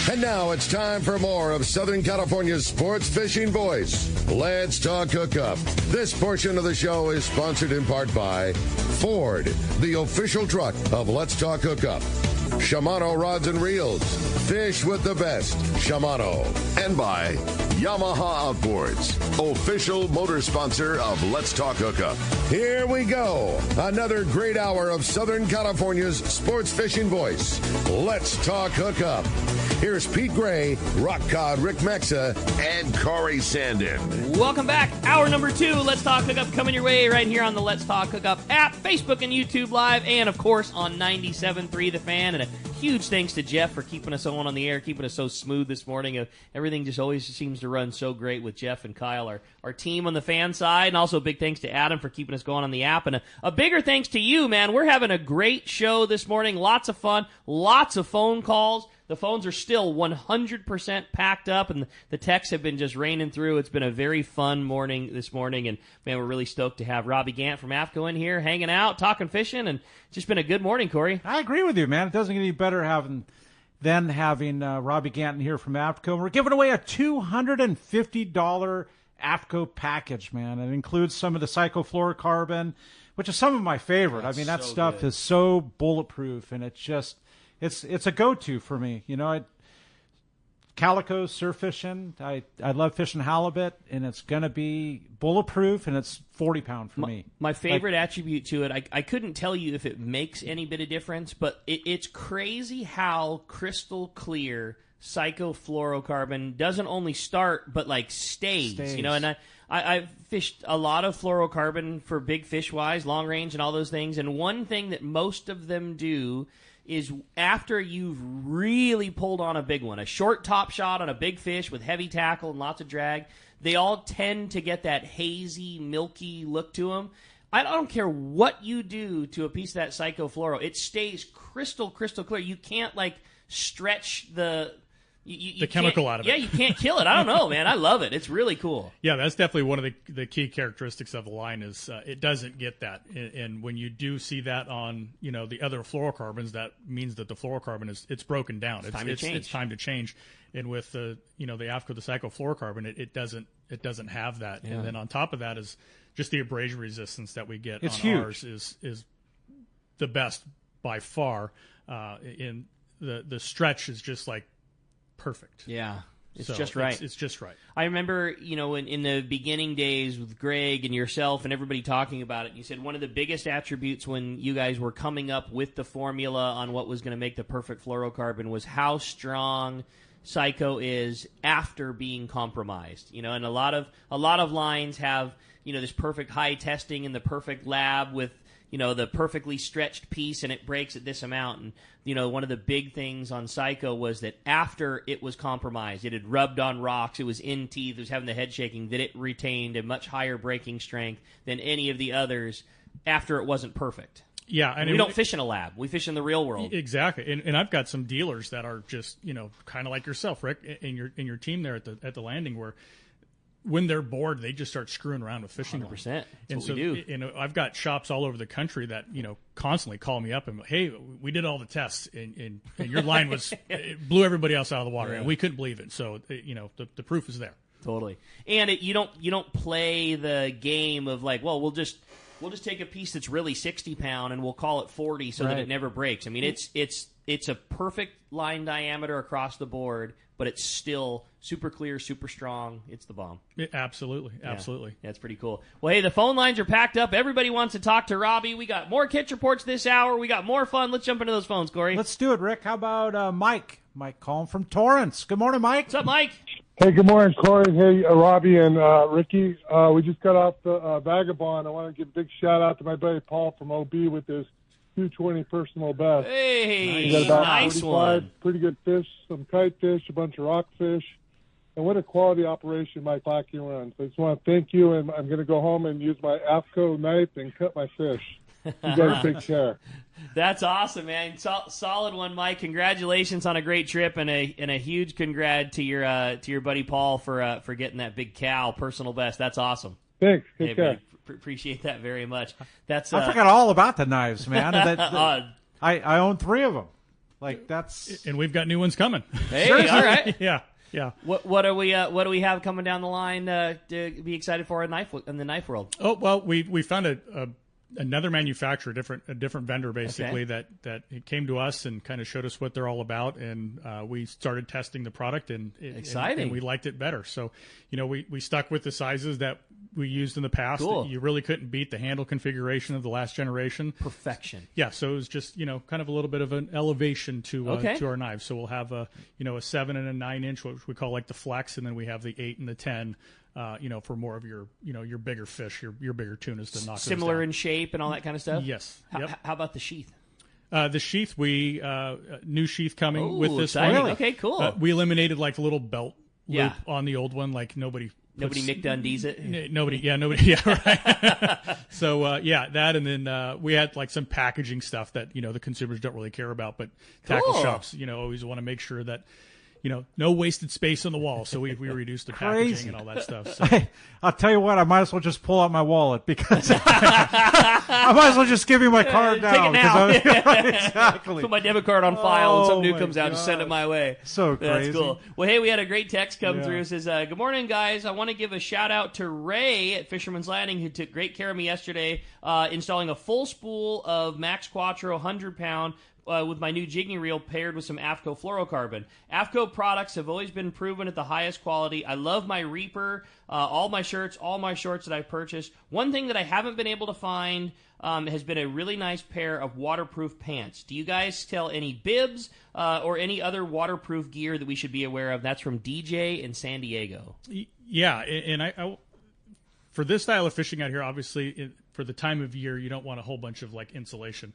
And now it's time for more of Southern California's sports fishing voice. Let's talk hookup. This portion of the show is sponsored in part by Ford, the official truck of Let's Talk Hookup. Shimano Rods and Reels. Fish with the best. Shimano. And by Yamaha Outboards, official motor sponsor of Let's Talk Hookup. Here we go. Another great hour of Southern California's sports fishing voice. Let's Talk Hookup. Here's Pete Gray, Rock Cod Rick Mexa, and Corey Sandin. Welcome back. Hour number 2, Let's Talk Hookup, coming your way right here on the Let's Talk Hookup app, Facebook and YouTube Live, and, of course, on 97.3 The Fan. And a huge thanks to Jeff for keeping us on the air, keeping us so smooth this morning. Everything just always seems to run so great with Jeff and Kyle, our team on the fan side. And also a big thanks to Adam for keeping us going on the app. And a bigger thanks to you, man. We're having a great show this morning. Lots of fun, lots of phone calls. The phones are still 100% packed up, and the texts have been just raining through. It's been a very fun morning this morning, and, man, we're really stoked to have Robby Gant from AFTCO in here, hanging out, talking fishing, and it's just been a good morning, Corey. I agree with you, man. It doesn't get any better than having Robby Gant in here from AFTCO. We're giving away a $250 AFTCO package, man. It includes some of the cyclofluorocarbon, which is some of my favorite. That's I mean, that so stuff good. is so bulletproof, and it's just... It's a go-to for me. You know, calico, surf fishing. I love fishing halibut, and it's going to be bulletproof, and it's 40-pound for me. My favorite attribute to it, I couldn't tell you if it makes any bit of difference, but it's crazy how crystal clear cyclofluorocarbon doesn't only start, but, like, stays. You know, and I've fished a lot of fluorocarbon for big fish-wise, long range, and all those things, and one thing that most of them do is after you've really pulled on a big one, a short top shot on a big fish with heavy tackle and lots of drag, they all tend to get that hazy, milky look to them. I don't care what you do to a piece of that cyclofluoro, it stays crystal clear. You can't, like, stretch the chemical out of it. Yeah, you can't kill it. I don't know, man. I love it. It's really cool. Yeah, that's definitely one of the key characteristics of the line is it doesn't get that. And when you do see that on, you know, the other fluorocarbons, that means that the fluorocarbon it's broken down. It's time to change. And with the AFTCO, the cyclofluorocarbon, it doesn't have that. Yeah. And then on top of that is just the abrasion resistance that we get on huge. Ours is the best by far. In the stretch is just like perfect. Yeah, it's just right. It's just right. I remember, in the beginning days with Greg and yourself and everybody talking about it, you said one of the biggest attributes when you guys were coming up with the formula on what was going to make the perfect fluorocarbon was how strong Psycho is after being compromised. And a lot of lines have, this perfect high testing in the perfect lab with the perfectly stretched piece, and it breaks at this amount. And, one of the big things on Psycho was that after it was compromised, it had rubbed on rocks, it was in teeth, it was having the head shaking, that it retained a much higher breaking strength than any of the others after it wasn't perfect. Yeah. And we don't fish in a lab. We fish in the real world. Exactly. And I've got some dealers that are just, kind of like yourself, Rick, in your team there at the landing, where when they're bored, they just start screwing around with fishing. 100%. That's and what so, we do. I've got shops all over the country that, constantly call me up and, hey, we did all the tests and your line it blew everybody else out of the water, and we couldn't believe it. So, the proof is there. Totally. And you don't play the game of like, well, we'll just take a piece that's really 60-pound and we'll call it 40 so that it never breaks. I mean, it's a perfect line diameter across the board, but it's still super clear, super strong. It's the bomb. Absolutely. Yeah, it's pretty cool. Well, hey, the phone lines are packed up. Everybody wants to talk to Robby. We got more catch reports this hour. We got more fun. Let's jump into those phones, Corey. Let's do it, Rick. How about Mike? Mike calling from Torrance. Good morning, Mike. What's up, Mike? Hey, good morning, Corey. Hey, Robby and Ricky. We just got off the Vagabond. I want to give a big shout-out to my buddy Paul from OB with his 220 personal best. Hey, got about nice 45 one. Pretty good fish, some kite fish, a bunch of rockfish. And what a quality operation Mike Lackey runs. I just want to thank you, and I'm going to go home and use my AFTCO knife and cut my fish. You guys take care. That's awesome, man. Solid one, Mike. Congratulations on a great trip, and a huge congrat to your buddy Paul for getting that big cow personal best. That's awesome. Thanks. Take care. Buddy, appreciate that very much. I forgot all about the knives, man. I own 3 of them. Like that's, and we've got new ones coming. Hey, all right. Yeah. What do we have coming down the line to be excited for in the knife world? Oh well, we found another manufacturer, a different vendor basically that it came to us and kind of showed us what they're all about, and we started testing the product and we liked it better. So we stuck with the sizes that we used in the past. Cool. You really couldn't beat the handle configuration of the last generation. Perfection. Yeah, so it was just kind of a little bit of an elevation to our knives. So we'll have a 7 and a 9 inch, which we call like the flex, and then we have the 8 and the 10. For more of your bigger fish, your bigger tunas to knock similar those down. In shape and all that kind of stuff. Yes. How about the sheath? The sheath, we new sheath coming with this exciting. one. Really? Okay, cool. We eliminated like the little belt loop on the old one, like nobody Mick Dundee's it. Nobody. Yeah, right. So that, and then we had like some packaging stuff that the consumers don't really care about, but tackle shops always want to make sure that. No wasted space on the wall, so we reduced the packaging and all that stuff. So. I'll tell you what, I might as well just pull out my wallet because I might as well just give you my card now. Take it now. Exactly. Put my debit card on file, and some new comes out and send it my way. So crazy. That's cool. Well, hey, we had a great text come through. It says, good morning, guys. I want to give a shout-out to Ray at Fisherman's Landing, who took great care of me yesterday, installing a full spool of Max Quattro 100-pound with my new jigging reel paired with some AFTCO fluorocarbon. AFTCO products have always been proven at the highest quality. I love my Reaper, all my shirts, all my shorts that I've purchased. One thing that I haven't been able to find has been a really nice pair of waterproof pants. Do you guys sell any bibs or any other waterproof gear that we should be aware of? That's from DJ in San Diego. Yeah, and I for this style of fishing out here, obviously, for the time of year, you don't want a whole bunch of like insulation.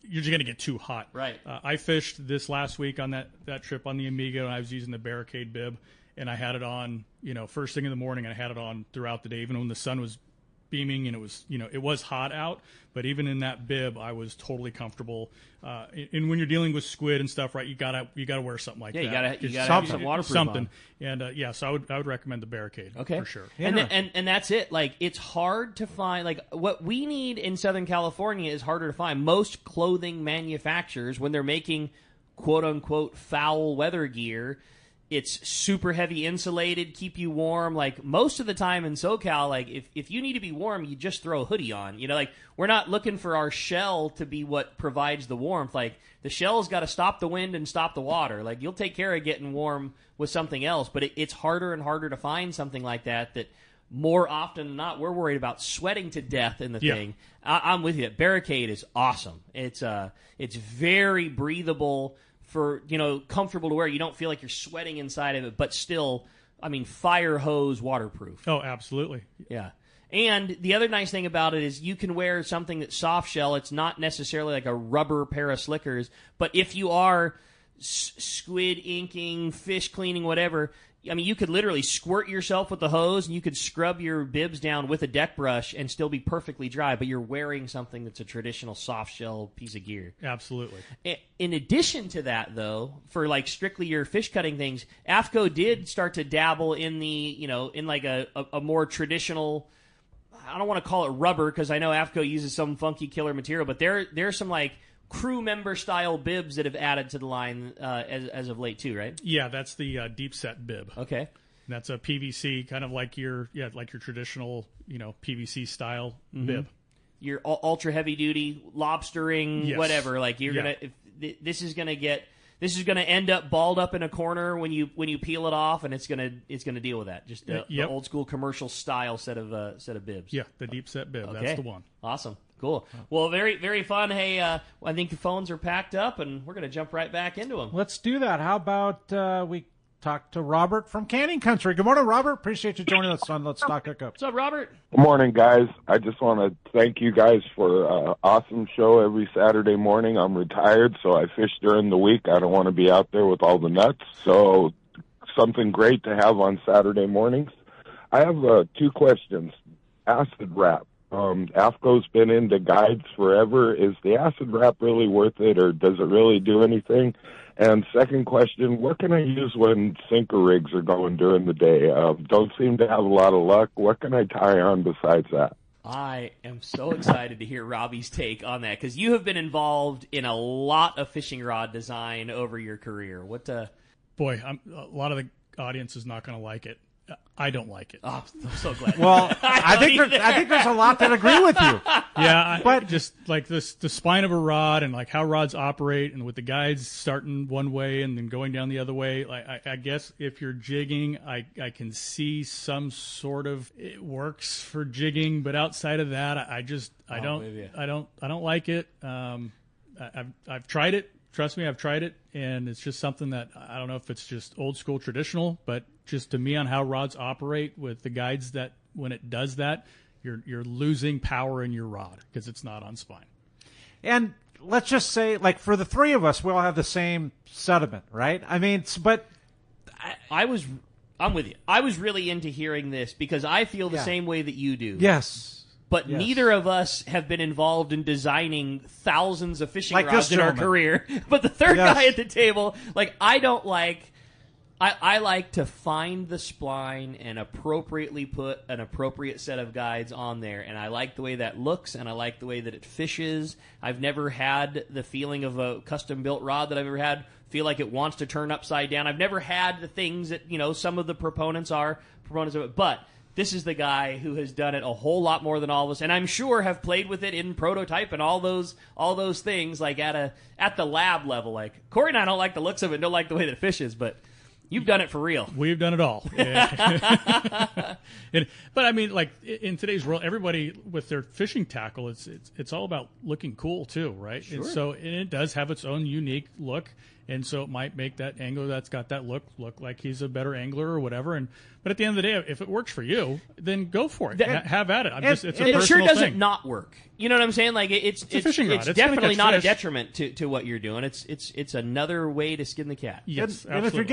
You're just going to get too hot. Right. I fished this last week on that trip on the Amigo, and I was using the Barricade bib, and I had it on, first thing in the morning, and I had it on throughout the day, even when the sun was beaming and it was, it was hot out. But even in that bib, I was totally comfortable. And when you're dealing with squid and stuff, right, you gotta wear something like that. You gotta have some waterproof something. On. And so I would recommend the Barricade for sure. And and that's it. Like, it's hard to find. Like, what we need in Southern California is harder to find. Most clothing manufacturers, when they're making quote unquote foul weather gear, it's super heavy insulated, keep you warm. Like, most of the time in SoCal, like, if you need to be warm, you just throw a hoodie on. Like, we're not looking for our shell to be what provides the warmth. Like, the shell's got to stop the wind and stop the water. Like, you'll take care of getting warm with something else, but it's harder and harder to find something like that more often than not, we're worried about sweating to death in the thing. I'm with you. Barricade is awesome. It's very breathable, for comfortable to wear. You don't feel like you're sweating inside of it, but still, fire hose waterproof. Oh, absolutely. Yeah. And the other nice thing about it is you can wear something that's soft shell. It's not necessarily like a rubber pair of slickers, but if you are squid inking, fish cleaning, whatever, you could literally squirt yourself with the hose, and you could scrub your bibs down with a deck brush and still be perfectly dry, but you're wearing something that's a traditional soft shell piece of gear. Absolutely. In addition to that, though, for like strictly your fish cutting things, AFTCO did start to dabble in the, in like a more traditional, I don't want to call it rubber because I know AFTCO uses some funky killer material, but there's some like crew member style bibs that have added to the line as of late too, right? Yeah, that's the deep set bib. Okay. And that's a PVC, kind of like your traditional PVC style bib. Your ultra heavy duty lobstering, whatever. Like this is gonna end up balled up in a corner when you peel it off, and it's gonna deal with that. Just the old school commercial style set of bibs. Yeah, the deep set bib. Okay. That's the one. Awesome. Cool. Well, very, very fun. Hey, I think the phones are packed up, and we're going to jump right back into them. Let's do that. How about we talk to Robert from Canning Country? Good morning, Robert. Appreciate you joining us on Let's Talk Hookup. What's up, Robert? Good morning, guys. I just want to thank you guys for an awesome show every Saturday morning. I'm retired, so I fish during the week. I don't want to be out there with all the nuts, so something great to have on Saturday mornings. I have 2 questions. Acid wrap. AFTCO's been into guides forever. Is the acid wrap really worth it, or does it really do anything? And second question, what can I use when sinker rigs are going during the day? Don't seem to have a lot of luck. What can I tie on besides that? I am so excited to hear Robby's take on that, because you have been involved in a lot of fishing rod design over your career. Boy, a lot of the audience is not going to like it. I don't like it. Oh, I'm so glad. Well, I think there's a lot that agree with you. Yeah, but just like the spine of a rod and like how rods operate, and with the guides starting one way and then going down the other way. Like I guess if you're jigging, I can see some sort of it works for jigging, but outside of that, I don't like it. I've tried it. Trust me, I've tried it, and it's just something that I don't know if it's just old school traditional, but just to me on how rods operate with the guides, that when it does that, you're losing power in your rod because it's not on spine. And let's just say, like, for the three of us, we all have the same sediment, right? I mean, but I'm with you. I was really into hearing this because I feel the same way that you do. Yes. But neither of us have been involved in designing thousands of fishing rods in our career. But the third guy at the table, like, I like to find the spline and appropriately put an appropriate set of guides on there. And I like the way that looks, and I like the way that it fishes. I've never had the feeling of a custom-built rod that I've ever had feel like it wants to turn upside down. I've never had the things that, some of the proponents of it. But this is the guy who has done it a whole lot more than all of us, and I'm sure have played with it in prototype and all those things, like at the lab level. Like, Corey and I don't like the looks of it, don't like the way that it fishes, but you've done it for real. We've done it all. But I mean, like, in today's world, everybody with their fishing tackle, it's all about looking cool too, right? Sure. And it does have its own unique look. And so it might make that angler that's got that look like he's a better angler or whatever. But at the end of the day, if it works for you, then go for it. Have at it. It's a personal thing. It sure doesn't not work. You know what I'm saying? Like, it's a fishing rod. It's definitely not a detriment to what you're doing. It's another way to skin the cat. Yes, and if you're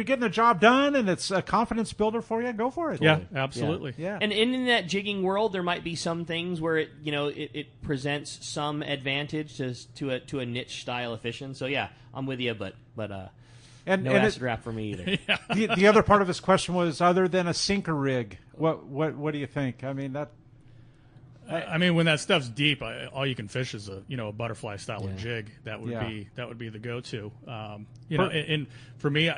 getting the job done and it's a confidence builder for you, go for it. Yeah, absolutely. Yeah. And in that jigging world, there might be some things where it presents some advantage to a niche style of fishing. So yeah, I'm with you, but no acid wrap for me either. Yeah. The other part of his question was, other than a sinker rig, what do you think? I mean that. I mean, when that stuff's deep, all you can fish is a butterfly style of jig. That would be the go-to. And for me,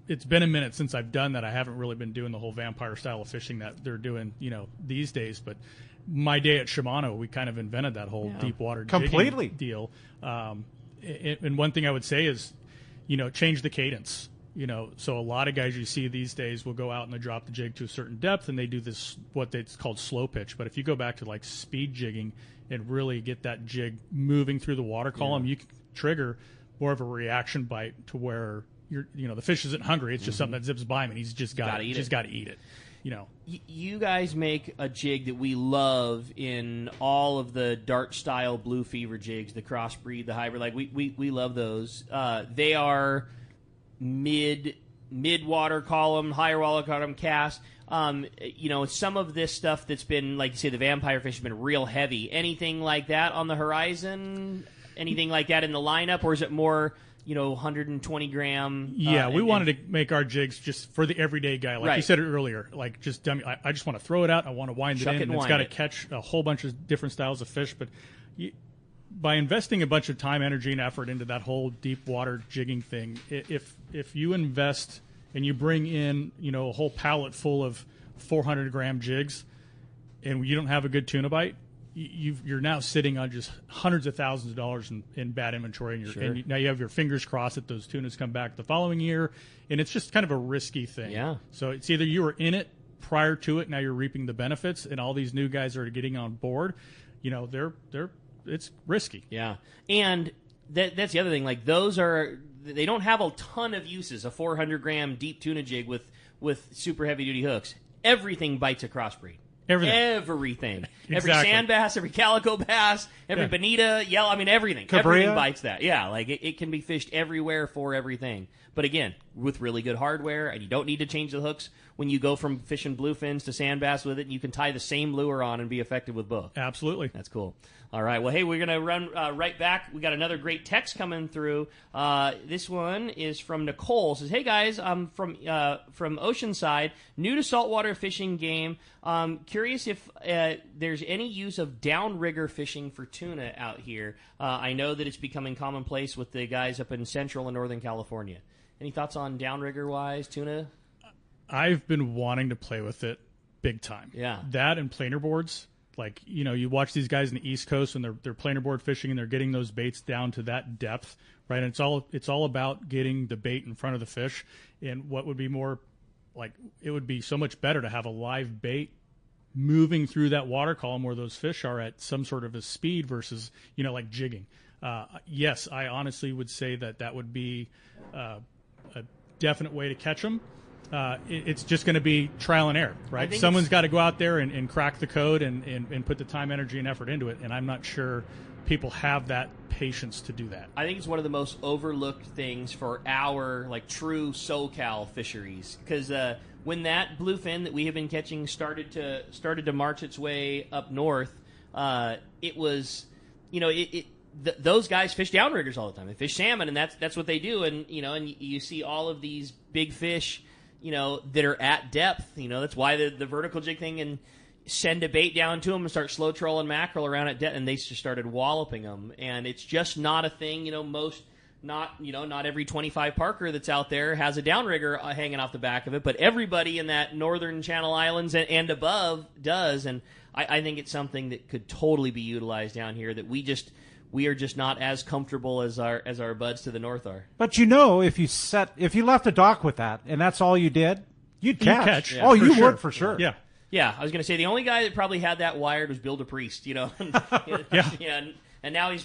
it's been a minute since I've done that. I haven't really been doing the whole vampire style of fishing that they're doing these days. But my day at Shimano, we kind of invented that whole deep water completely jigging deal. And one thing I would say is, change the cadence. So a lot of guys you see these days will go out and they drop the jig to a certain depth, and they do this, it's called slow pitch. But if you go back to like speed jigging and really get that jig moving through the water column, you can trigger more of a reaction bite to where the fish isn't hungry. It's just something that zips by him, and he's just got to eat it. You guys make a jig that we love in all of the dart style blue fever jigs, the crossbreed, the hybrid. Like, we love those. They are mid water column, higher water column cast. Some of this stuff that's been, like you say, the vampire fish has been real heavy. Anything like that on the horizon? Anything like that in the lineup, or is it more 120 gram? We wanted to make our jigs just for the everyday guy, like you said earlier. Like, just dummy. I just want to throw it out. I want to wind it in. And it's got to catch a whole bunch of different styles of fish. But by investing a bunch of time, energy, and effort into that whole deep water jigging thing, if you invest and you bring in a whole pallet full of 400 gram jigs, and you don't have a good tuna bite, you're now sitting on just hundreds of thousands of dollars in bad inventory, and now you have your fingers crossed that those tunas come back the following year, and it's just kind of a risky thing. Yeah. So it's either you were in it prior to it, now you're reaping the benefits, and all these new guys are getting on board. It's risky. Yeah, and that's the other thing. Like, they don't have a ton of uses. A 400 gram deep tuna jig with super heavy duty hooks. Everything bites a crossbreed. Everything. Exactly. Every sand bass, every calico bass, every bonita, yellow. I mean, everything. Cabria. Everything bites that. Yeah, like it can be fished everywhere for everything. But again, with really good hardware, and you don't need to change the hooks when you go from fishing bluefins to sand bass with it. You can tie the same lure on and be effective with both. Absolutely. That's cool. All right. Well, hey, we're going to run right back. We got another great text coming through. This one is from Nicole. It says, "Hey guys, I'm from Oceanside, new to saltwater fishing game. Curious curious if there's any use of downrigger fishing for tuna out here. I know that it's becoming commonplace with the guys up in Central and Northern California. Any thoughts on downrigger-wise tuna? I've been wanting to play with it big time. Yeah. That and planer boards. Like, you watch these guys in the East Coast when they're planer board fishing and they're getting those baits down to that depth, right? And it's all about getting the bait in front of the fish. And what would be more like, it would be so much better to have a live bait moving through that water column where those fish are at some sort of a speed versus, like jigging. Yes, I honestly would say that would be a definite way to catch them. It's just going to be trial and error, right? Someone's got to go out there and crack the code and put the time, energy, and effort into it. And I'm not sure people have that patience to do that. I think it's one of the most overlooked things for our true SoCal fisheries, because when that bluefin that we have been catching started to march its way up north, it was those guys fish downriggers all the time. They fish salmon, and that's what they do. And and you see all of these big fish, that are at depth. That's why the vertical jig thing, and send a bait down to them and start slow trolling mackerel around at depth, and they just started walloping them. And it's just not a thing. Not every 25 Parker that's out there has a downrigger hanging off the back of it, but everybody in that northern Channel Islands and above does. And I think it's something that could totally be utilized down here, that we are just not as comfortable as our buds to the north are. But if you left a dock with that and that's all you did, you'd catch. Yeah, you would for sure. Yeah. Yeah, I was going to say the only guy that probably had that wired was Bill DePriest, Yeah. And now he's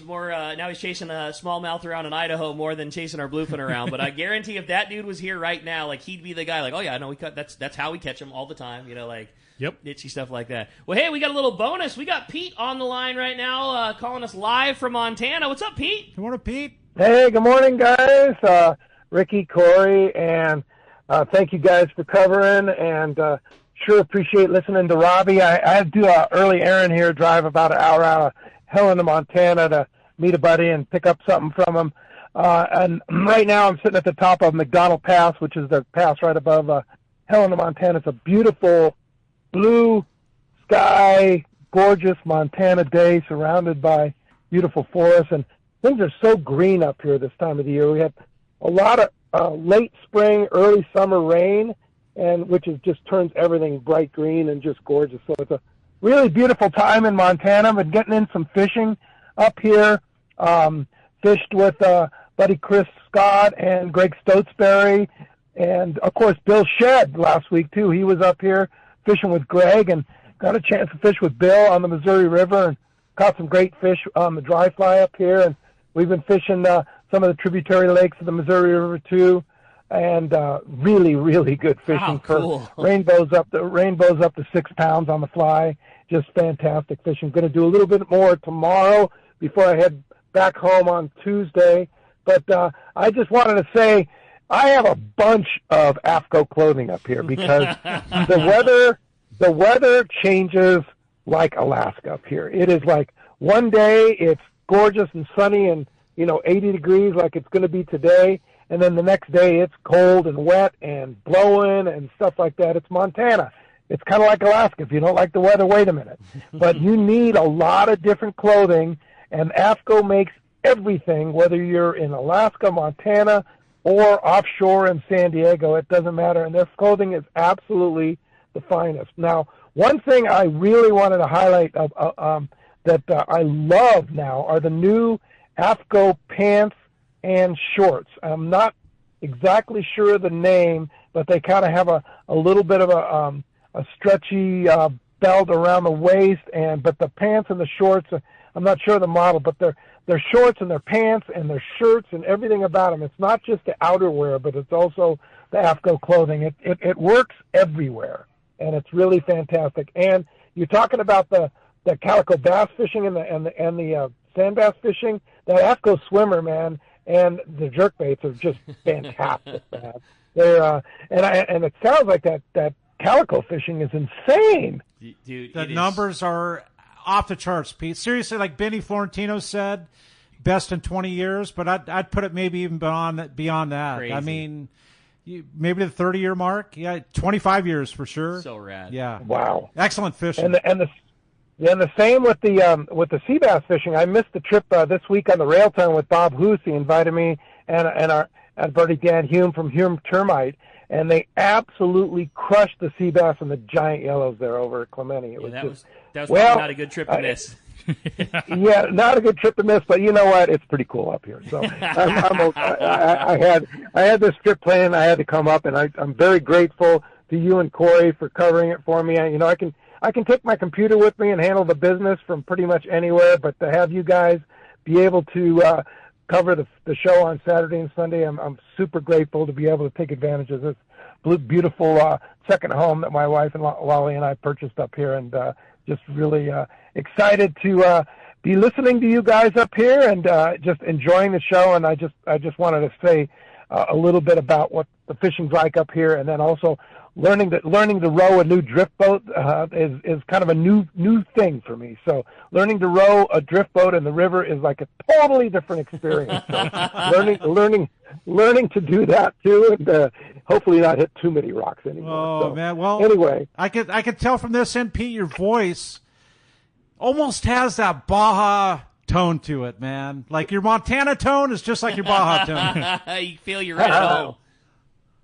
chasing a smallmouth around in Idaho more than chasing our bluefin around. But I guarantee if that dude was here right now, he'd be the guy. Oh yeah, no, we cut. That's how we catch them all the time. Yep. Itchy stuff like that. Well, hey, we got a little bonus. We got Pete on the line right now, calling us live from Montana. What's up, Pete? Good morning, Pete. Hey, good morning, guys. Ricky, Corey, and thank you guys for covering, and sure appreciate listening to Robby. I do an early errand here, drive about an hour out of Helena, Montana to meet a buddy and pick up something from him. And right now I'm sitting at the top of McDonald Pass, which is the pass right above Helena, Montana. It's a beautiful blue sky, gorgeous Montana day surrounded by beautiful forests, and things are so green up here this time of the year. We had a lot of late spring, early summer rain, and which just turns everything bright green and just gorgeous. So it's a really beautiful time in Montana. I've been getting in some fishing up here. Fished with buddy Chris Scott and Greg Stotesbury, and of course Bill Shedd last week too. He was up here fishing with Greg, and got a chance to fish with Bill on the Missouri River, and caught some great fish on the dry fly up here. And we've been fishing some of the tributary lakes of the Missouri River too, and really, really good fishing. Cool. For rainbows up to 6 pounds on the fly. Just fantastic fishing. Going to do a little bit more tomorrow before I head back home on Tuesday. But I just wanted to say I have a bunch of AFTCO clothing up here because the weather changes like Alaska up here. It is like one day it's gorgeous and sunny and 80 degrees like it's going to be today, and then the next day it's cold and wet and blowing and stuff like that. It's Montana. It's kind of like Alaska. If you don't like the weather, wait a minute. But you need a lot of different clothing, and AFTCO makes everything, whether you're in Alaska, Montana, or offshore in San Diego. It doesn't matter, and their clothing is absolutely the finest. Now, one thing I really wanted to highlight that I love now are the new AFTCO pants and shorts. I'm not exactly sure of the name, but they kind of have a little bit of a stretchy belt around the waist, but the pants and the shorts, I'm not sure of the model, but they're shorts and their pants and their shirts and everything about them. It's not just the outerwear, but it's also the AFTCO clothing. It works everywhere, and it's really fantastic. And you're talking about the calico bass fishing and the sand bass fishing. That AFTCO swimmer, man, and the jerkbaits are just fantastic, man. They're and it sounds like that calico fishing is insane. Dude, the numbers are off the charts, Pete. Seriously, like Benny Florentino said, best in 20 years, but I'd put it maybe even beyond that. Crazy. I mean, maybe the 30-year mark. Yeah, 25 years for sure. So rad. Yeah. Wow. Excellent fishing. And the same with the sea bass fishing. I missed the trip this week on the rail tongue with Bob Hoose. He invited me and our buddy Dan Hume from Hume Termite, and they absolutely crushed the sea bass and the giant yellows there over at Clemente. That was probably not a good trip to miss. Yeah, not a good trip to miss, but you know what? It's pretty cool up here. So I had this trip planned. I had to come up, and I'm very grateful to you and Corey for covering it for me. I can take my computer with me and handle the business from pretty much anywhere, but to have you guys be able to cover the show on Saturday and Sunday, I'm super grateful to be able to take advantage of this beautiful second home that my wife and Wally and I purchased up here, and just really excited to be listening to you guys up here and just enjoying the show. And I just wanted to say a little bit about what the fishing's like up here, and then also learning to row a new drift boat is kind of a new thing for me. So learning to row a drift boat in the river is like a totally different experience. So learning to do that too, and hopefully not hit too many rocks anymore. Oh so, man! Well, anyway, I could tell from this, NP, your voice almost has that Baja tone to it, man. Like your Montana tone is just like your Baja tone. You feel you're right at home.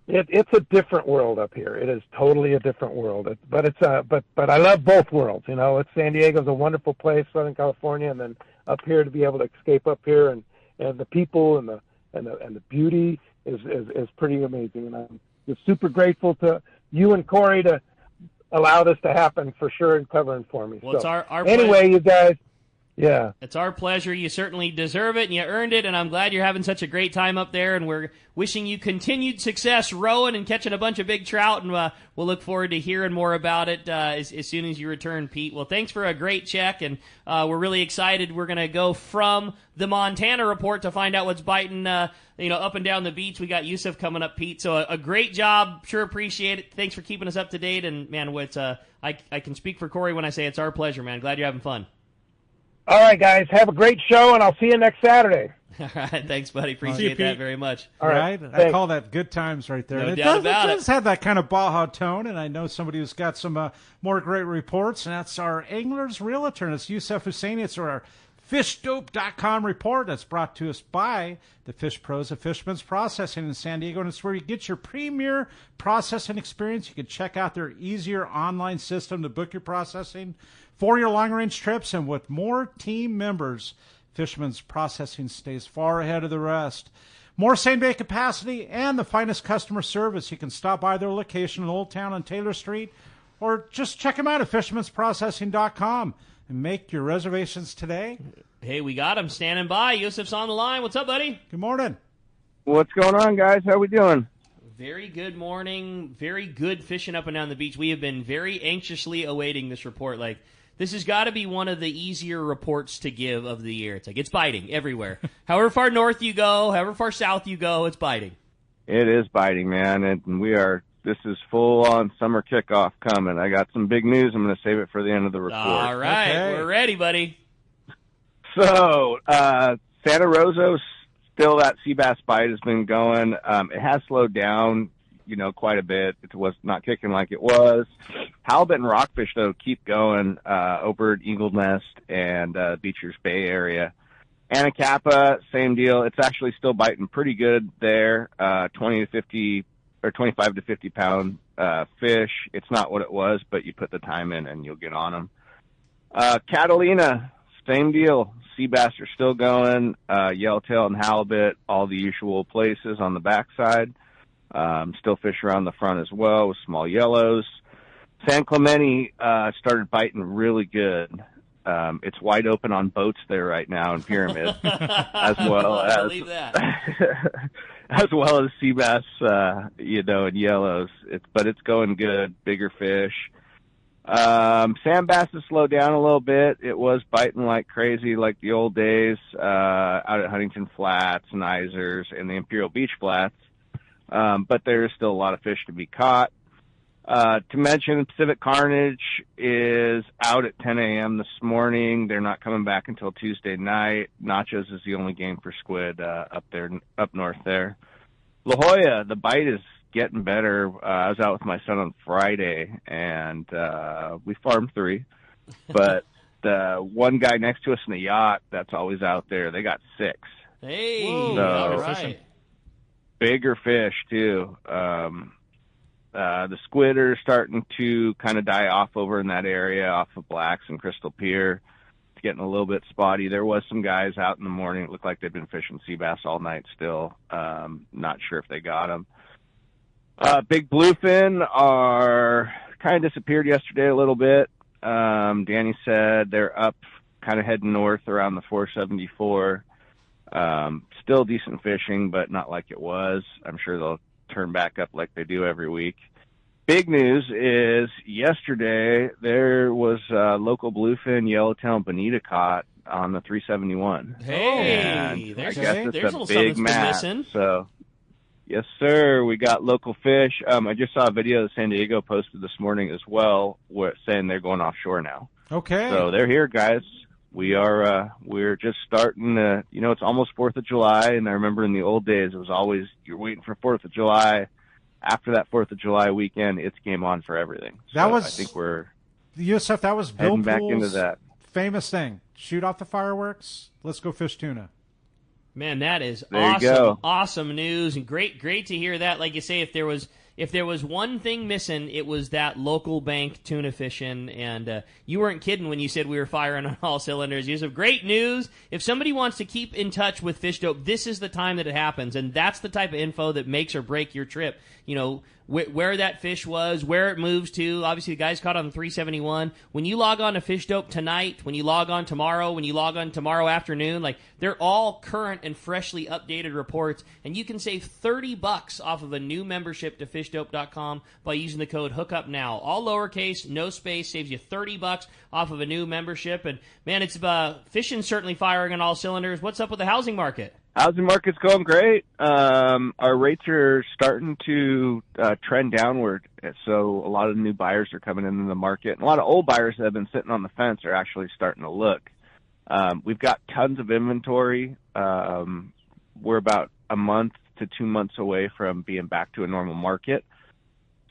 It's a different world up here. It is totally a different world. But I love both worlds. It's San Diego's a wonderful place, Southern California, and then up here to be able to escape up here, and the people and the beauty is pretty amazing. And I'm just super grateful to you and Corey to allow this to happen for sure and covering for me. Well, so, it's our anyway, pleasure. you guys. Yeah. It's our pleasure. You certainly deserve it, and you earned it, and I'm glad you're having such a great time up there, and we're wishing you continued success rowing and catching a bunch of big trout, and we'll look forward to hearing more about it as soon as you return, Pete. Well, thanks for a great check, and we're really excited. We're going to go from the Montana report to find out what's biting up and down the beach. We got Yusuf coming up, Pete, so a great job. Sure appreciate it. Thanks for keeping us up to date, and, man, I can speak for Corey when I say it's our pleasure, man. Glad you're having fun. All right, guys. Have a great show, and I'll see you next Saturday. All right. Thanks, buddy. Appreciate that very much. All right. I call that good times right there. No doubt about it. It does have that kind of Baja tone, and I know somebody who's got some more great reports, and that's our Angler's Realtor, and it's Yusuf Husseini. It's our FishDope.com report that's brought to us by the Fish Pros of Fisherman's Processing in San Diego, and it's where you get your premier processing experience. You can check out their easier online system to book your processing for your long-range trips, and with more team members, Fisherman's Processing stays far ahead of the rest. More same-day capacity and the finest customer service. You can stop by their location in Old Town on Taylor Street, or just check them out at fishermansprocessing.com and make your reservations today. Hey, we got him standing by. Yusuf's on the line. What's up, buddy? Good morning. What's going on, guys? How we doing? Very good morning. Very good fishing up and down the beach. We have been very anxiously awaiting this report. This has got to be one of the easier reports to give of the year. It's biting everywhere. However far north you go, however far south you go, it's biting. It is biting, man, and this is full-on summer kickoff coming. I got some big news. I'm going to save it for the end of the report. All right. Okay. We're ready, buddy. So, Santa Rosa, still that sea bass bite has been going. It has slowed down, quite a bit. It was not kicking like it was. Halibut and rockfish, though, keep going over at Eagle Nest and Beecher's Bay area. Anacapa, same deal. It's actually still biting pretty good there, 20 to 50 or 25 to 50 pound fish. It's not what it was, but you put the time in and you'll get on them. Catalina, same deal. Sea bass are still going. Yellowtail and halibut, all the usual places on the backside. Still fish around the front as well with small yellows. San Clemente started biting really good. It's wide open on boats there right now in Pyramid, as well as believe that. as well as sea bass, and yellows. But it's going good. Bigger fish. Sand bass has slowed down a little bit. It was biting like crazy, like the old days, out at Huntington Flats and Isers and the Imperial Beach Flats. But there is still a lot of fish to be caught. To mention, Pacific Carnage is out at 10 a.m. this morning. They're not coming back until Tuesday night. Nachos is the only game for squid up north there. La Jolla, the bite is getting better. I was out with my son on Friday, and we farmed 3. But the one guy next to us in the yacht that's always out there, they got 6. Hey, so, all right. Bigger fish, too. The squid are starting to kind of die off over in that area off of Blacks and Crystal Pier. It's getting a little bit spotty. There was some guys out in the morning. It looked like they'd been fishing sea bass all night still. Not sure if they got them. Big bluefin are kind of disappeared yesterday a little bit. Danny said they're up, kind of heading north around the 474. Still decent fishing, but not like it was. I'm sure they'll turn back up like they do every week. Big news is yesterday there was local bluefin yellowtail bonita caught on the 371. Hey, there's a little big match. So, yes, sir. We got local fish. I just saw a video that San Diego posted this morning as well, saying they're going offshore now. Okay. So they're here, guys. We're just starting to, it's almost 4th of July, and I remember in the old days it was always you're waiting for 4th of July. After that 4th of July weekend, it's game on for everything. I think we're Yusuf, that was Bill heading back Poole's into that famous thing. Shoot off the fireworks. Let's go fish tuna. Man, that is there awesome. Awesome news, and great to hear that. Like you say, if there was one thing missing, it was that local bank tuna fishing, and you weren't kidding when you said we were firing on all cylinders. You have great news. If somebody wants to keep in touch with Fish Dope, this is the time that it happens, and that's the type of info that makes or break your trip. Where that fish was, where it moves to. Obviously, the guys caught on the 371. When you log on to Fish Dope tonight, when you log on tomorrow, when you log on tomorrow afternoon, they're all current and freshly updated reports, and you can save $30 off of a new membership to fishdope.com by using the code Hookup Now. All lowercase, no space, saves you $30 off of a new membership. And man, it's fishing certainly firing on all cylinders. What's up with the housing market? Housing market's going great. Our rates are starting to trend downward, so a lot of new buyers are coming into the market. And a lot of old buyers that have been sitting on the fence are actually starting to look. We've got tons of inventory. We're about a month to 2 months away from being back to a normal market.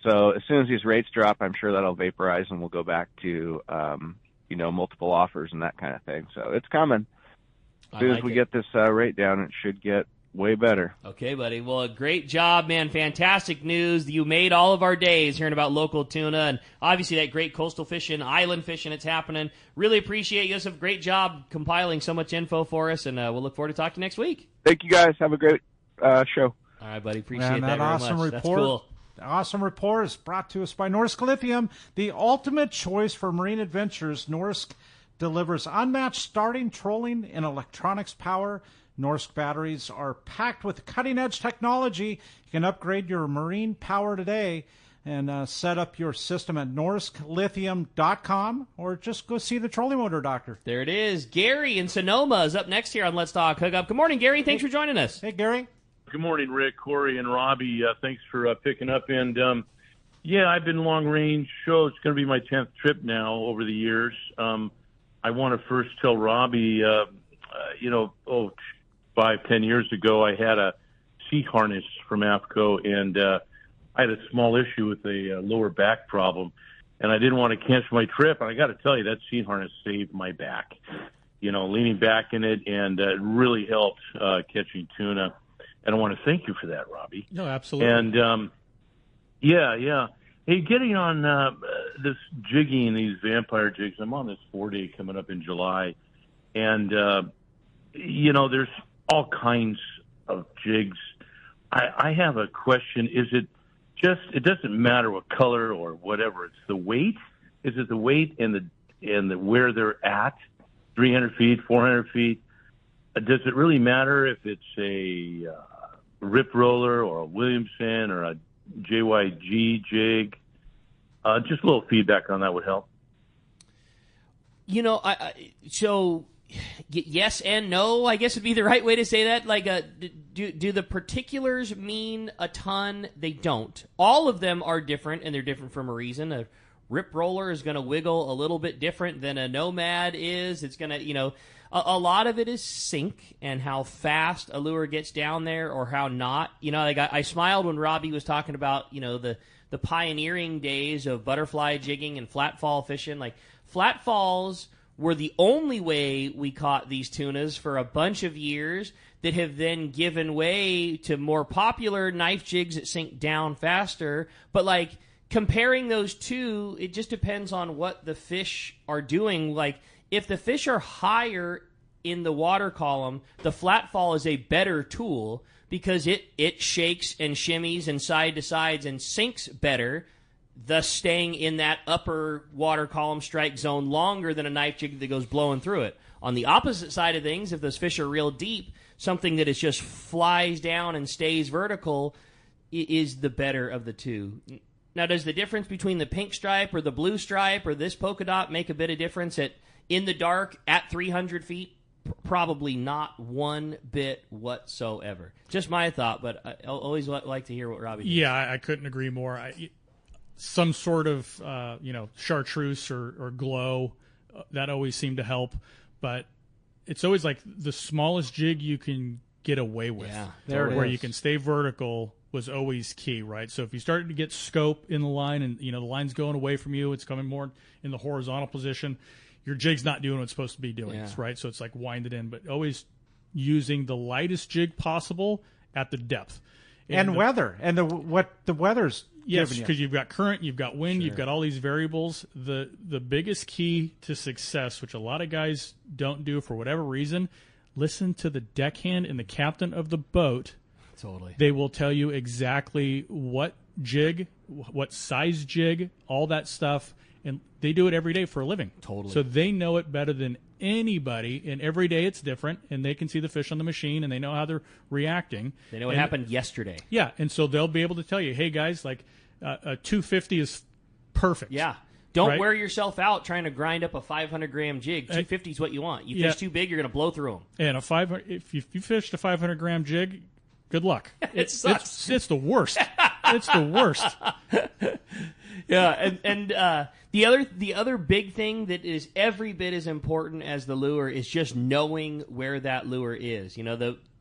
So as soon as these rates drop, I'm sure that'll vaporize and we'll go back to, multiple offers and that kind of thing. So it's coming. As soon as we get this rate down, it should get way better. Okay, buddy. Well, great job, man. Fantastic news. You made all of our days hearing about local tuna and obviously that great coastal fishing, island fishing that's happening. Really appreciate you. Yusuf. Great job compiling so much info for us, and we'll look forward to talking next week. Thank you, guys. Have a great show. All right, buddy. Appreciate that very awesome much. Report. That's cool. The awesome report is brought to us by Norsk Lithium, the ultimate choice for marine adventures. Norsk delivers unmatched starting, trolling, and electronics power. Norsk batteries are packed with cutting-edge technology. You can upgrade your marine power today and set up your system at norsklithium.com or just go see the trolling motor doctor. There it is. Gary in Sonoma is up next here on Let's Talk Hookup. Good morning, Gary. Thanks for joining us. Hey, Gary. Good morning, Rick, Corey, and Robby. Thanks for picking up. And, I've been long range. So it's going to be my 10th trip now over the years. I want to first tell Robby, 5-10 years ago, I had a sea harness from AFTCO, and I had a small issue with a lower back problem, and I didn't want to cancel my trip. And I got to tell you, that sea harness saved my back, leaning back in it, and it really helped catching tuna. And I want to thank you for that, Robby. No, absolutely. And, Hey, getting on this jigging, these vampire jigs, I'm on this 4-day coming up in July. And, there's all kinds of jigs. I have a question. Is it just, it doesn't matter what color or whatever, it's the weight? Is it the weight and the where they're at, 300 feet, 400 feet? Does it really matter if it's a Rip Roller or a Williamson or a JYG jig? Just a little feedback on that would help. Yes and no, I guess would be the right way to say that. Do the particulars mean a ton? They don't. All of them are different, and they're different for a reason. A Rip Roller is going to wiggle a little bit different than a Nomad is. It's going to, a lot of it is sink and how fast a lure gets down there or how not. Like I smiled when Robby was talking about, the pioneering days of butterfly jigging and flat fall fishing. Like, flat falls were the only way we caught these tunas for a bunch of years that have then given way to more popular knife jigs that sink down faster. But, like, comparing those two, it just depends on what the fish are doing. Like, if the fish are higher in the water column, the flat fall is a better tool because it shakes and shimmies and side to sides and sinks better, thus staying in that upper water column strike zone longer than a knife jig that goes blowing through it. On the opposite side of things, if those fish are real deep, something that is just flies down and stays vertical is the better of the two. Now, does the difference between the pink stripe or the blue stripe or this polka dot make a bit of difference in the dark at 300 feet? Probably not one bit whatsoever. Just my thought, but I always like to hear what Robby thinks. Yeah, I couldn't agree more. Some sort of chartreuse or glow, that always seemed to help. But it's always like the smallest jig you can get away with. Yeah, where you can stay vertical was always key, right? So if you started to get scope in the line and the line's going away from you, it's coming more in the horizontal position, your jig's not doing what it's supposed to be doing, right? So it's like wind it in, but always using the lightest jig possible at the depth. And weather. And what the weather's yes, because you've got current, you've got wind, you've got all these variables. The biggest key to success, which a lot of guys don't do for whatever reason, listen to the deckhand and the captain of the boat. Totally. They will tell you exactly what jig, what size jig, all that stuff. And they do it every day for a living. Totally. So they know it better than anybody, and every day it's different, and they can see the fish on the machine, and they know how they're reacting. They know what happened yesterday. Yeah, and so they'll be able to tell you, hey, guys, like a 250 is perfect. Yeah. Don't wear yourself out trying to grind up a 500-gram jig. 250 is what you want. You fish too big, you're going to blow through them. And if you fished a 500-gram jig, good luck. It sucks. It's the worst. It's the worst. Yeah, and the other big thing that is every bit as important as the lure is just knowing where that lure is.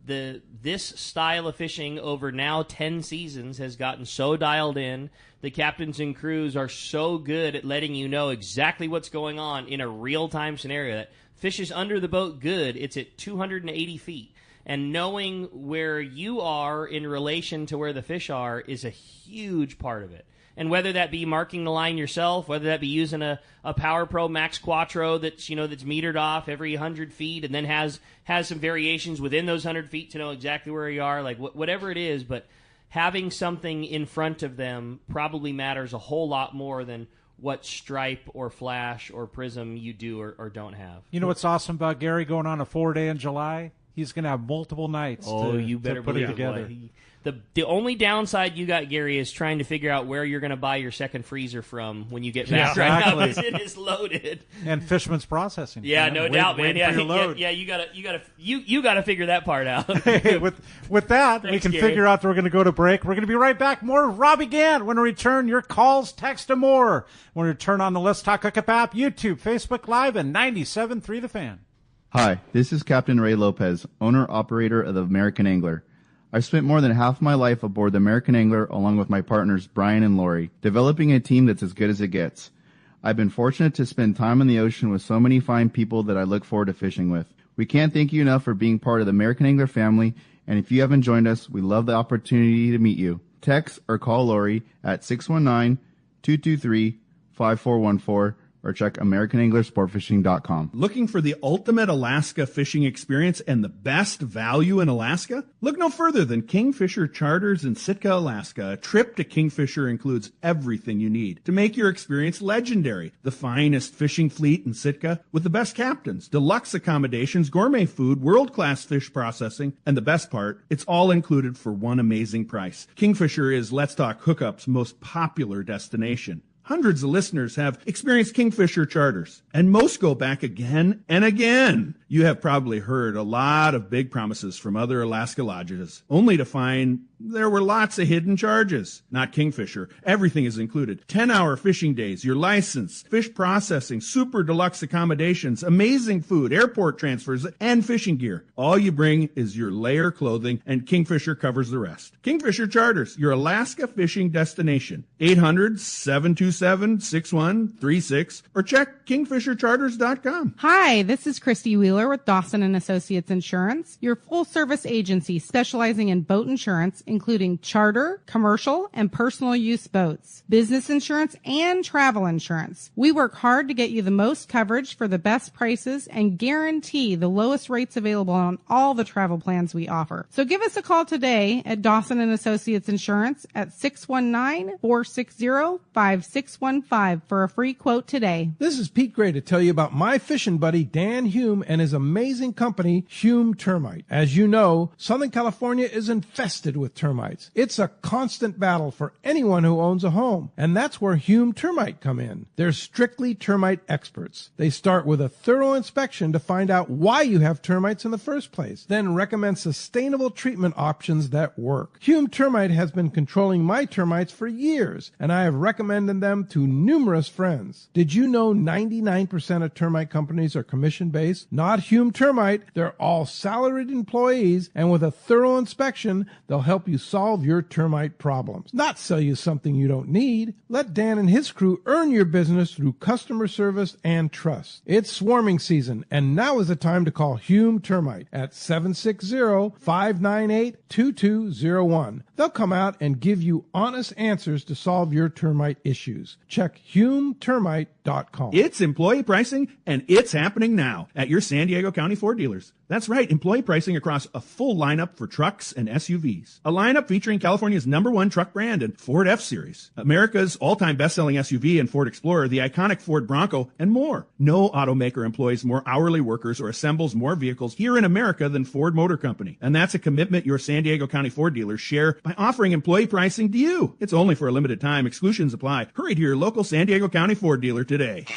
This style of fishing over now 10 seasons has gotten so dialed in. The captains and crews are so good at letting you know exactly what's going on in a real-time scenario. That fish is under the boat good. It's at 280 feet. And knowing where you are in relation to where the fish are is a huge part of it. And whether that be marking the line yourself, whether that be using a Power Pro Max Quattro that's metered off every 100 feet and then has some variations within those 100 feet to know exactly where you are, like whatever it is, but having something in front of them probably matters a whole lot more than what stripe or flash or prism you do or don't have. You know what's awesome about Gary going on a 4-day in July? He's going to have multiple nights you better put it together. The only downside you got, Gary, is trying to figure out where you're going to buy your second freezer from when you get back. Yeah, exactly. Right now, because it is loaded. And Fishman's Processing. Yeah, no doubt, man. Yeah, you gotta figure that part out. Hey, with that, Thanks, we can Gary. figure out that we're going to go to break. We're going to be right back. More Robby Gant. When we return, your calls, text, and more. When we return on the Let's Talk Hookup app, YouTube, Facebook Live, and 97.3 The Fan. Hi, this is Captain Ray Lopez, owner-operator of the American Angler. I've spent more than half my life aboard the American Angler along with my partners Brian and Lori, developing a team that's as good as it gets. I've been fortunate to spend time on the ocean with so many fine people that I look forward to fishing with. We can't thank you enough for being part of the American Angler family, and if you haven't joined us, we love the opportunity to meet you. Text or call Lori at 619-223-5414 or check AmericanAnglerSportFishing.com. Looking for the ultimate Alaska fishing experience and the best value in Alaska? Look no further than Kingfisher Charters in Sitka, Alaska. A trip to Kingfisher includes everything you need to make your experience legendary. The finest fishing fleet in Sitka with the best captains, deluxe accommodations, gourmet food, world-class fish processing, and the best part, it's all included for one amazing price. Kingfisher is Let's Talk Hookup's most popular destination. Hundreds of listeners have experienced Kingfisher Charters, and most go back again and again. You have probably heard a lot of big promises from other Alaska lodges, only to find There were lots of hidden charges. Not Kingfisher. Everything is included. 10-hour fishing days, your license, fish processing, super deluxe accommodations, amazing food, airport transfers, and fishing gear. All you bring is your layer clothing, and Kingfisher covers the rest. Kingfisher Charters, your Alaska fishing destination. 800-727-6136 or check kingfishercharters.com. Hi, this is Christy Wheeler with Dawson & Associates Insurance, your full-service agency specializing in boat insurance, including charter, commercial, and personal use boats, business insurance, and travel insurance. We work hard to get you the most coverage for the best prices and guarantee the lowest rates available on all the travel plans we offer. So give us a call today at Dawson & Associates Insurance at 619-460-5615 for a free quote today. This is Pete Gray to tell you about my fishing buddy Dan Hume and his amazing company, Hume Termite. As you know, Southern California is infested with termites. It's a constant battle for anyone who owns a home, and that's where Hume Termite come in. They're strictly termite experts. They start with a thorough inspection to find out why you have termites in the first place, then recommend sustainable treatment options that work. Hume Termite has been controlling my termites for years, and I have recommended them to numerous friends. Did you know 99% of termite companies are commission-based? Not Hume Termite. They're all salaried employees, and with a thorough inspection, they'll help you solve your termite problems, not sell you something you don't need. Let Dan and his crew earn your business through customer service and trust. It's swarming season, and now is the time to call Hume Termite at 760-598-2201. They'll come out and give you honest answers to solve your termite issues. Check HumeTermite.com. It's employee pricing, and it's happening now at your San Diego County Ford dealers. That's right, employee pricing across a full lineup for trucks and SUVs. A lineup featuring California's #1 truck brand and Ford F-Series, America's all-time best-selling SUV and Ford Explorer, the iconic Ford Bronco, and more. No automaker employs more hourly workers or assembles more vehicles here in America than Ford Motor Company. And that's a commitment your San Diego County Ford dealers share by offering employee pricing to you. It's only for a limited time. Exclusions apply. Hurry to your local San Diego County Ford dealer today.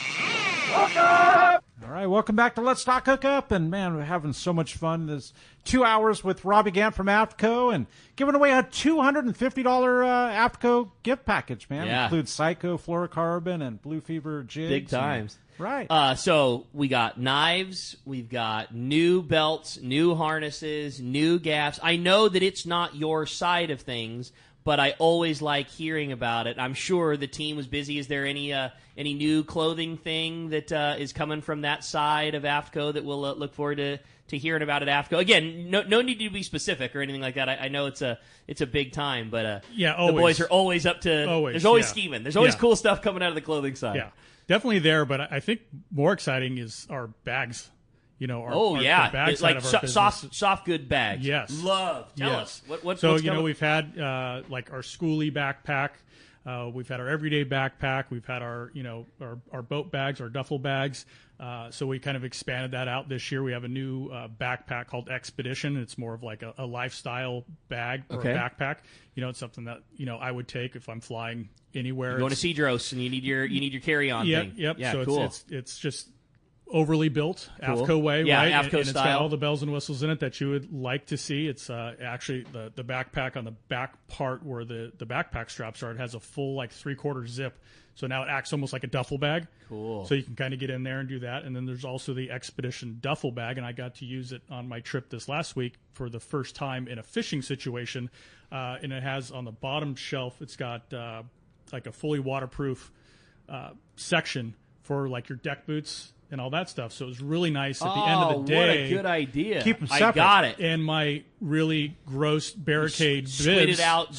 All right, welcome back to Let's Talk Hookup, and man, we're having so much fun. There's 2 hours with Robby Gant from AFTCO, and giving away a $250 AFTCO gift package, man. Yeah. It includes Psycho, Fluorocarbon, and Blue Fever jigs. Big times. Right. So we got knives, we've got new belts, new harnesses, new gaffs. I know that it's not your side of things, but I always like hearing about it. I'm sure the team was busy. Is there any new clothing thing that is coming from that side of AFTCO that we'll look forward to hearing about at AFTCO? Again, no need to be specific or anything like that. I know it's a big time, but yeah, always. The boys are always up to. There's always scheming. There's always cool stuff coming out of the clothing side. Yeah, definitely there. But I think more exciting is our bags. You know, our bag side of our business. soft good bags. Yes, Tell us what's so what's you know coming? we've had like our schoolie backpack. We've had our everyday backpack. We've had our boat bags, our duffel bags. So we kind of expanded that out this year. We have a new backpack called Expedition. It's more of like a lifestyle bag or a backpack. You know, it's something that I would take if I'm flying anywhere. You're going to Cedros and you need your carry-on thing. Yep. Yeah, so cool. it's just overly built, cool. AFTCO way, yeah, right? AFTCO and style. It's got all the bells and whistles in it that you would like to see. It's actually the backpack on the back part where the backpack straps are. It has a full like 3/4 zip, so now it acts almost like a duffel bag. Cool. So you can kind of get in there and do that. And then there's also the Expedition duffel bag, and I got to use it on my trip this last week for the first time in a fishing situation. And it has on the bottom shelf, it's got like a fully waterproof section for like your deck boots and all that stuff. So it was really nice at the end of the day. What a good idea. Keep them separate. I got it. And my really gross barricade Squid out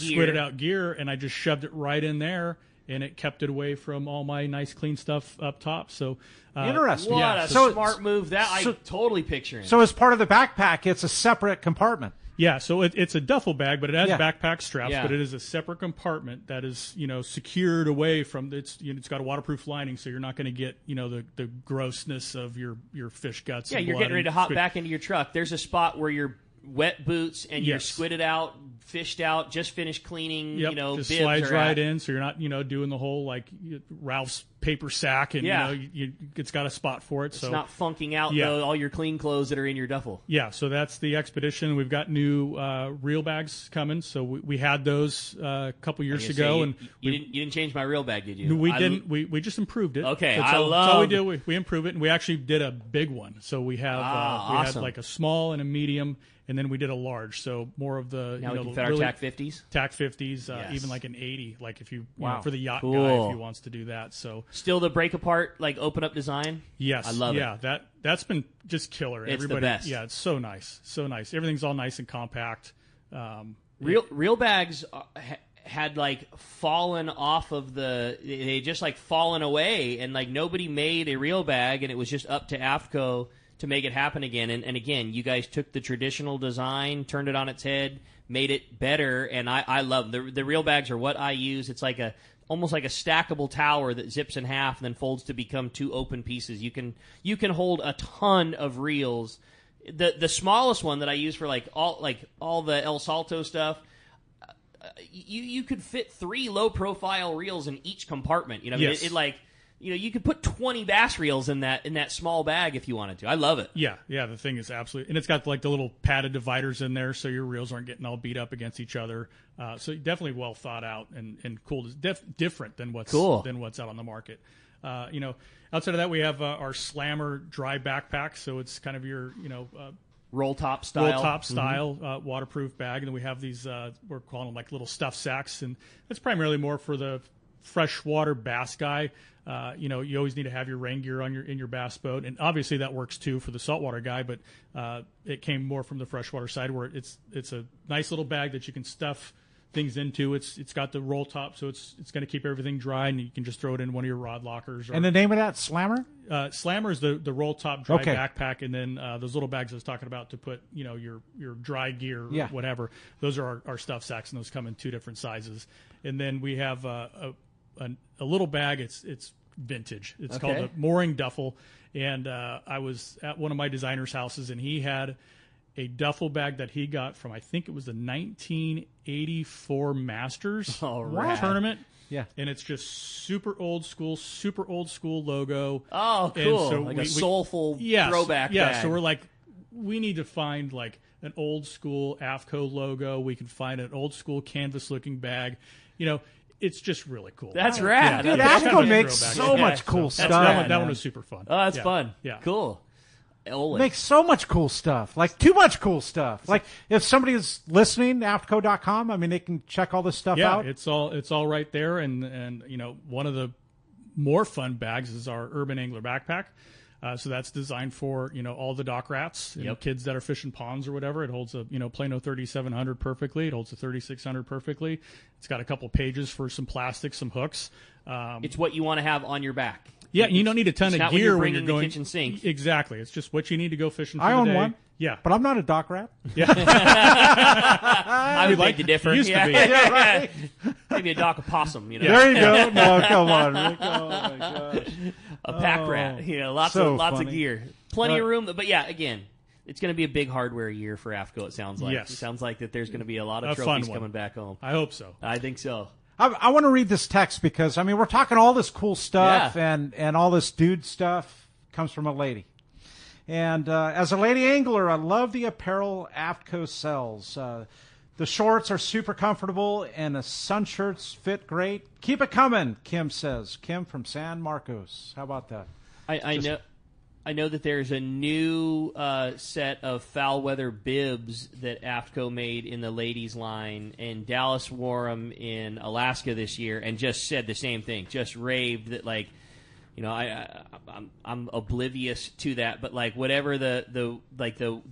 gear, and I just shoved it right in there, and it kept it away from all my nice clean stuff up top. So interesting. What a smart move. I totally picturing. So as part of the backpack, it's a separate compartment. Yeah, so it's a duffel bag, but it has backpack straps. Yeah. But it is a separate compartment that is, secured away from it's got a waterproof lining, so you're not going to get, the grossness of your fish guts. Yeah, and you're blood getting ready to and hop squid. back into your truck. There's a spot where wet boots and you're squidded out, fished out, just finished cleaning, just bibs slides right in, so you're not, doing the whole, like, Ralph's paper sack, and, it's got a spot for it. It's not funking out, all your clean clothes that are in your duffel. Yeah, so that's the expedition. We've got new reel bags coming, so we had those a couple years ago. And you didn't change my reel bag, did you? We didn't. We just improved it. Okay, that's all we do. We improve it, and we actually did a big one. So we have awesome. had like a small and a medium, and then we did a large. So more of the now we can fit our TAC 50s. TAC 50s, even like an 80, like if you for the yacht cool. guy if he wants to do that. So still the break apart, like open up design. Yes, I love it. Yeah, that's been just killer. It's the best. Yeah, it's so nice, so nice. Everything's all nice and compact. Reel bags had like fallen off of they just like fallen away, and like nobody made a reel bag, and it was just up to AFTCO to make it happen again. And again, you guys took the traditional design, turned it on its head, made it better, and I love them. The reel bags are what I use. It's like almost like a stackable tower that zips in half and then folds to become two open pieces. You can hold a ton of reels. The smallest one that I use for all the El Salto stuff, you could fit 3 low profile reels in each compartment. Yes. You could put 20 bass reels in that small bag if you wanted to. I love it. Yeah, the thing is absolutely, and it's got like the little padded dividers in there, so your reels aren't getting all beat up against each other. So definitely well thought out and cool. It's different than what's out on the market. Outside of that, we have our Slammer dry backpack, so it's kind of your roll top style, waterproof bag, and then we have these we're calling them like little stuff sacks, and that's primarily more for the freshwater bass guy. You always need to have your rain gear in your bass boat, and obviously that works too for the saltwater guy. But it came more from the freshwater side, where it's a nice little bag that you can stuff things into. It's got the roll top, so it's going to keep everything dry, and you can just throw it in one of your rod lockers. And the name of that, Slammer? Slammer is the roll top dry backpack, and then those little bags I was talking about to put your dry gear or whatever. Those are our stuff sacks, and those come in 2 different sizes. And then we have a little bag. It's vintage. It's called a mooring duffel. And I was at one of my designer's houses, and he had a duffel bag that he got from, I think it was the 1984 Masters tournament. Yeah. And it's just super old school logo. Oh, cool. So a soulful throwback bag. So we're like, we need to find like an old school AFTCO logo. We can find an old school canvas looking bag. It's just really cool. That's rad. Dude, AFTCO makes so much cool stuff. That one was super fun. Oh, that's fun. Yeah. Cool. Makes so much cool stuff. Like, too much cool stuff. Like, if somebody is listening, AFTCO.com, I mean, they can check all this stuff out. Yeah, it's all right there. And one of the more fun bags is our Urban Angler backpack. So that's designed for, all the dock rats, kids that are fishing ponds or whatever. It holds a, Plano 3700 perfectly. It holds a 3600 perfectly. It's got a couple pages for some plastic, some hooks. It's what you want to have on your back. Yeah, you don't need a ton of gear when you're going. The kitchen sink. Exactly. It's just what you need to go fishing for I the own day. one. Yeah. But I'm not a dock rat. Yeah. I would like to differ. Used to be. Yeah, right. Maybe a dock opossum, There you go. No, come on, Rick. Oh, my gosh. A pack rat. Lots of gear. Plenty of room. But, yeah, again, it's going to be a big hardware year for AFTCO, it sounds like. Yes. It sounds like that there's going to be a lot of trophies coming back home. I hope so. I think so. I want to read this text because, we're talking all this cool stuff and all this dude stuff comes from a lady. And as a lady angler, I love the apparel AFTCO sells. The shorts are super comfortable and the sun shirts fit great. Keep it coming, Kim says. Kim from San Marcos. How about that? I know that there's a new set of foul weather bibs that AFTCO made in the ladies line, and Dallas wore them in Alaska this year and just said the same thing. Just raved that, like, I'm oblivious to that, but like whatever the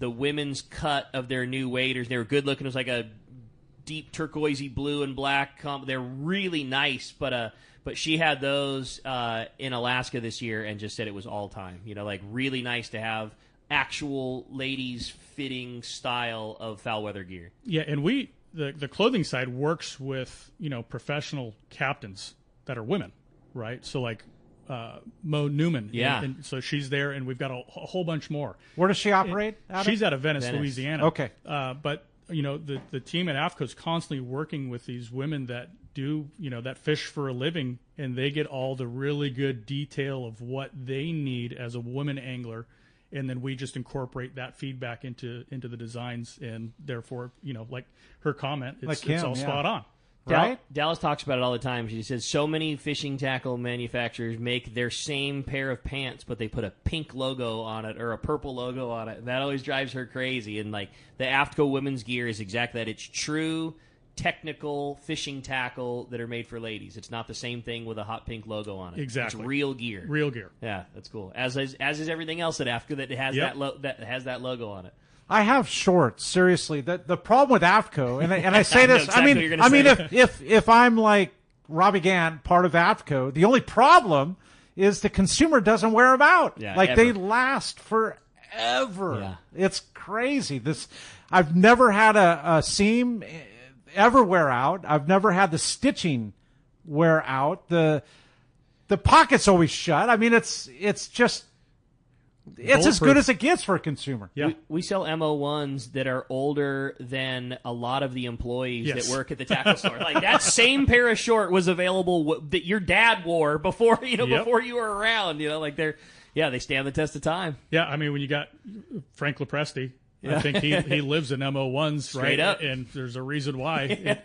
women's cut of their new waders, they were good looking. It was like a deep turquoisey blue and black. They're really nice, but she had those in Alaska this year and just said it was all time. Like really nice to have actual ladies fitting style of foul weather gear. Yeah, and the clothing side works with professional captains that are women, right? So like Mo Newman. Yeah. And so she's there, and we've got a whole bunch more. Where does she operate? She's out of Venice, Louisiana. Okay. But the team at AFTCO is constantly working with these women that do that fish for a living, and they get all the really good detail of what they need as a woman angler, and then we just incorporate that feedback into the designs, and therefore like her comment, it's all spot on. Right? Dallas talks about it all the time. She says so many fishing tackle manufacturers make their same pair of pants, but they put a pink logo on it or a purple logo on it. That always drives her crazy. And like the AFTCO women's gear is exactly that. It's true technical fishing tackle that are made for ladies. It's not the same thing with a hot pink logo on it. Exactly. It's real gear. Real gear. Yeah, that's cool. As is everything else at AFTCO that has that has that logo on it. I have shorts. Seriously, the problem with AFTCO, and I say this, exactly I mean, if I'm like Robby Gant, part of AFTCO, the only problem is the consumer doesn't wear them out. Yeah, like ever. they last forever. Yeah. It's crazy. I've never had a seam ever wear out. I've never had the stitching wear out. The pocket's always shut. I mean, it's just. It's as good as it gets for a consumer. Yeah. We sell MO1s that are older than a lot of the employees that work at the tackle store. Like that same pair of short was available that your dad wore before before you were around. Like they stand the test of time. Yeah, I mean when you got Frank Lopresti, I think he lives in MO1s Straight up. And there's a reason why.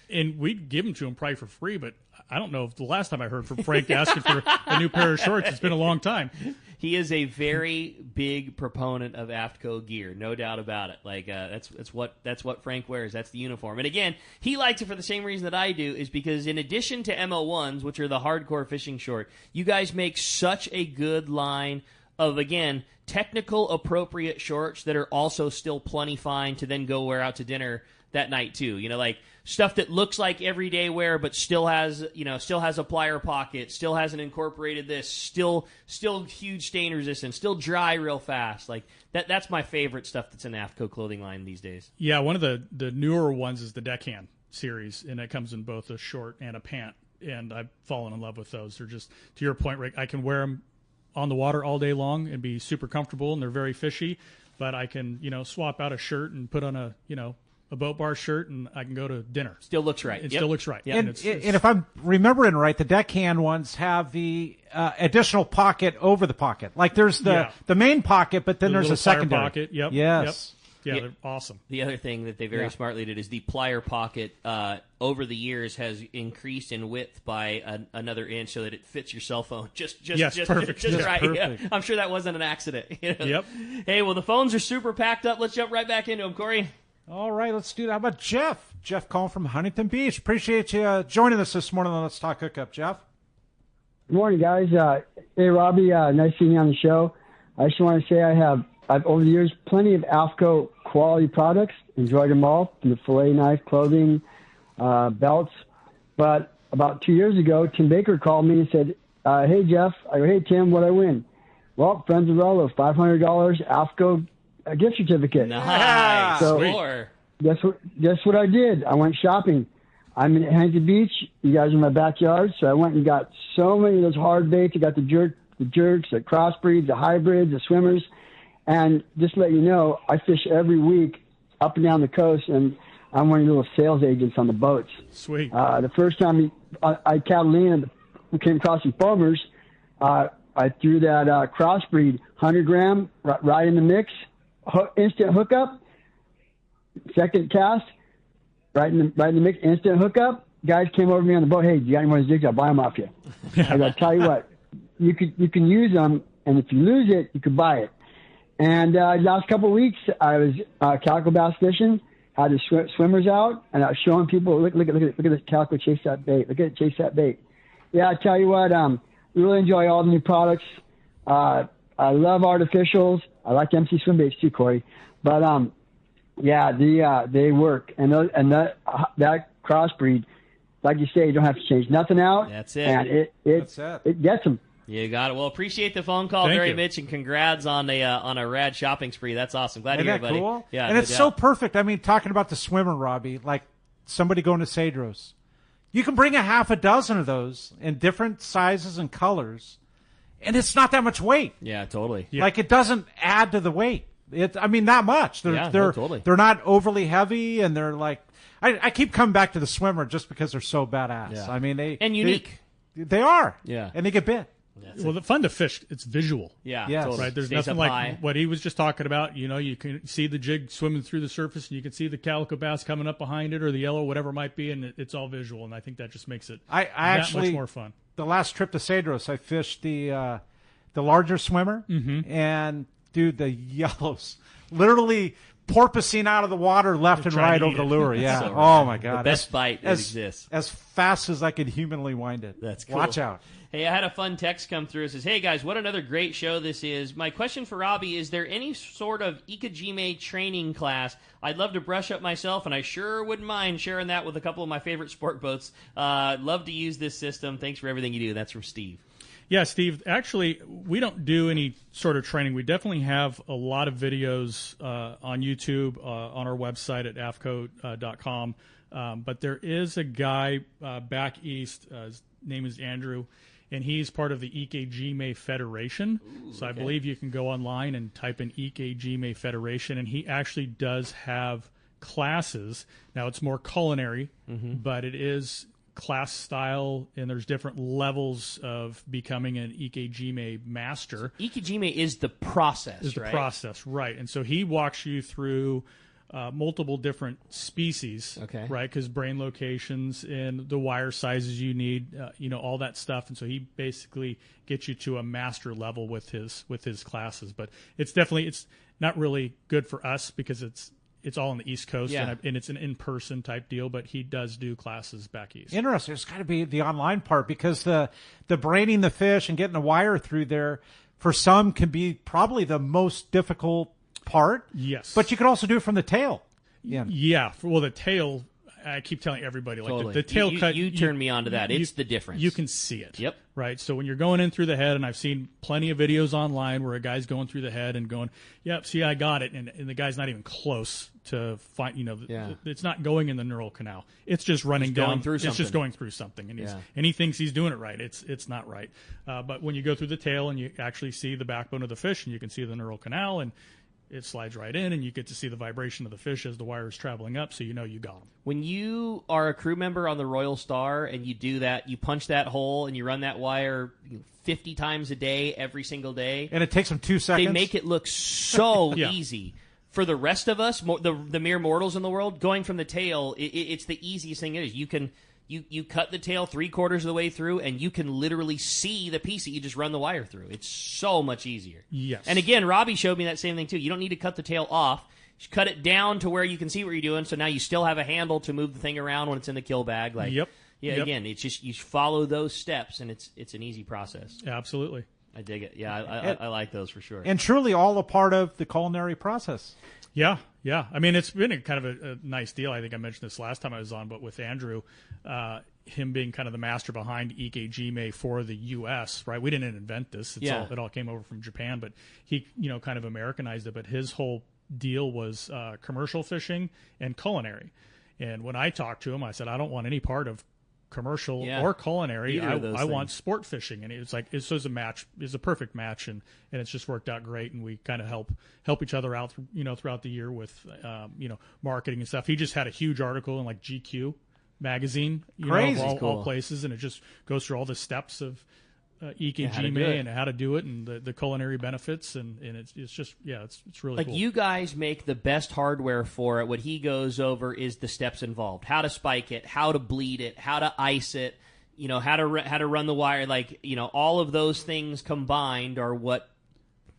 And we'd give them to him probably for free, but I don't know if the last time I heard from Frank asking for a new pair of shorts. It's been a long time. He is a very big proponent of AFTCO gear, no doubt about it. Like that's what Frank wears. That's the uniform. And again, he likes it for the same reason that I do, is because in addition to MO1s, which are the hardcore fishing short, you guys make such a good line of, again, technical appropriate shorts that are also still plenty fine to then go wear out to dinner that night too. Like stuff that looks like everyday wear but still has a plier pocket, still hasn't incorporated this, still huge stain resistant, still dry real fast. Like that's my favorite stuff that's in the AFTCO clothing line these days. Yeah, one of the newer ones is the Deckhand series, and it comes in both a short and a pant, and I've fallen in love with those. They're just, to your point, Rick, I can wear them on the water all day long and be super comfortable, and they're very fishy, but I can swap out a shirt and put on a boat bar shirt, and I can go to dinner. Still looks right. It still looks right. Yep. And if I'm remembering right, the deckhand ones have the additional pocket over the pocket. Like there's the main pocket, but then there's a secondary pocket. Yep. Yes. Yep. Yeah, they're awesome. The other thing that they very smartly did is the plier pocket over the years has increased in width by another inch so that it fits your cell phone just perfect. Just right. Perfect. Yeah. I'm sure that wasn't an accident. Yep. Hey, well, the phones are super packed up. Let's jump right back into them, Corey. All right, let's do that. How about Jeff? Jeff calling from Huntington Beach. Appreciate you joining us this morning on Let's Talk Hookup, Jeff. Good morning, guys. Hey, Robby. Nice seeing you on the show. I just want to say I've over the years plenty of AFTCO quality products. Enjoyed them all, from the fillet knife, clothing, belts. But about 2 years ago, Tim Baker called me and said, "Hey, Jeff." I go, "Hey, Tim, what'd I win?" "Well, Friends of Rollo, $500 AFTCO gift certificate." Nice. So, guess what I did? I went shopping. I'm in Huntington Beach. You guys are in my backyard, so I went and got so many of those hard baits. I got the jerks, the crossbreeds, the hybrids, the swimmers. And just to let you know, I fish every week up and down the coast, and I'm one of the little sales agents on the boats. Sweet. The first time I Catalina came across some foamers, I threw that crossbreed 100-gram right in the mix, instant hookup. Second cast, right in the mix, instant hookup. Guys came over to me on the boat. "Hey, do you got any more jigs? I'll buy them off you." I go, "Tell you what, you can use them, and if you lose it, you could buy it." And last couple of weeks, I was calico bass fishing, had the swimmers out, and I was showing people, look at this calico, chase that bait. Look at it, chase that bait. Yeah, I tell you what, really enjoy all the new products. I love artificials. I like MC swim baits too, Corey. But they work, and that crossbreed, like you say, you don't have to change nothing out. That's it. And it gets them. You got it. Well, appreciate the phone call very much, and congrats on a rad shopping spree. That's awesome. Glad to hear it, buddy. Cool? Yeah, and it's so perfect. I mean, talking about the swimmer, Robby, like somebody going to Cedros, You can bring a half a dozen of those in different sizes and colors, and it's not that much weight. Yeah, totally. Yeah. Like, it doesn't add to the weight. Not much. Totally. They're not overly heavy, and they're like, I keep coming back to the swimmer just because they're so badass. Yeah. I mean, and unique. They are. Yeah. And they get bit. Well, the fun to fish, it's visual. Yeah, yes. totally. Right. There's Stays nothing up like high. what he was just talking about. You can see the jig swimming through the surface, and you can see the calico bass coming up behind it, or the yellow, whatever it might be, and it's all visual. And I think that just makes it that much more fun. The last trip to Cedros, I fished the larger swimmer, and dude, the yellows literally porpoising out of the water left and right over the lure. Yeah. So oh my God. The best bite that exists. As fast as I could humanly wind it. That's cool. Watch out. Hey, I had a fun text come through. It says, hey, guys, what another great show this is. My question for Robby, is there any sort of Ikejime training class? I'd love to brush up myself, and I sure wouldn't mind sharing that with a couple of my favorite sport boats. Love to use this system. Thanks for everything you do. That's from Steve. Yeah, Steve, actually, we don't do any sort of training. We definitely have a lot of videos on YouTube, on our website at AFTCO.com. But there is a guy back east. His name is Andrew, and he's part of the Ikejime Federation. Ooh, so I believe you can go online and type in Ikejime Federation, and he actually does have classes. Now, it's more culinary, but it is class style, and there's different levels of becoming an Ikejime master. So Ikejime is the process, Is the process, right. And so he walks you through multiple different species, right? Because brain locations and the wire sizes you need, all that stuff. And so he basically gets you to a master level with his classes. But it's not really good for us because it's all on the East Coast, and it's an in-person type deal, but he does do classes back east. Interesting. It's got to be the online part, because the braining the fish and getting the wire through there, for some, can be probably the most difficult part. Yes. But you could also do it from the tail. Yeah. Well, the tail, I keep telling everybody, like totally. the tail cut. You turned me on to that. It's the difference. You can see it. Yep. Right. So when you're going in through the head, and I've seen plenty of videos online where a guy's going through the head and going, yep, see, I got it. And the guy's not even close to find, it's not going in the neural canal. It's just running down. It's just going through something. And he thinks he's doing it right. It's not right. But when you go through the tail and you actually see the backbone of the fish, and you can see the neural canal, and it slides right in, and you get to see the vibration of the fish as the wire is traveling up, so you know you got them. When you are a crew member on the Royal Star and you do that, you punch that hole and you run that wire 50 times a day, every single day. And it takes them 2 seconds. They make it look so easy. For the rest of us, the mere mortals in the world, going from the tail, it's the easiest thing it is. You cut the tail 3/4 of the way through, and you can literally see the piece that you just run the wire through. It's so much easier. Yes. And again, Robby showed me that same thing too. You don't need to cut the tail off. Just cut it down to where you can see what you're doing, so now you still have a handle to move the thing around when it's in the kill bag. Again, it's just you follow those steps, and it's an easy process. Absolutely. I dig it. Yeah, I like those for sure. And truly all a part of the culinary process. Yeah. I mean, it's been a kind of a nice deal. I think I mentioned this last time I was on, but with Andrew, him being kind of the master behind Ikejime for the U.S., right? We didn't invent this. It all came over from Japan, but he, kind of Americanized it. But his whole deal was commercial fishing and culinary. And when I talked to him, I said, I don't want any part of commercial or culinary. I want sport fishing, and it's like it's a match. It's a perfect match, and it's just worked out great. And we kind of help each other out, throughout the year with marketing and stuff. He just had a huge article in like GQ magazine, of all places, and it just goes through all the steps of Ikejime and how to do it, and the culinary benefits, and it's just it's really cool. You guys make the best hardware for it. What he goes over is the steps involved: how to spike it, how to bleed it, how to ice it, how to run the wire. All of those things combined are what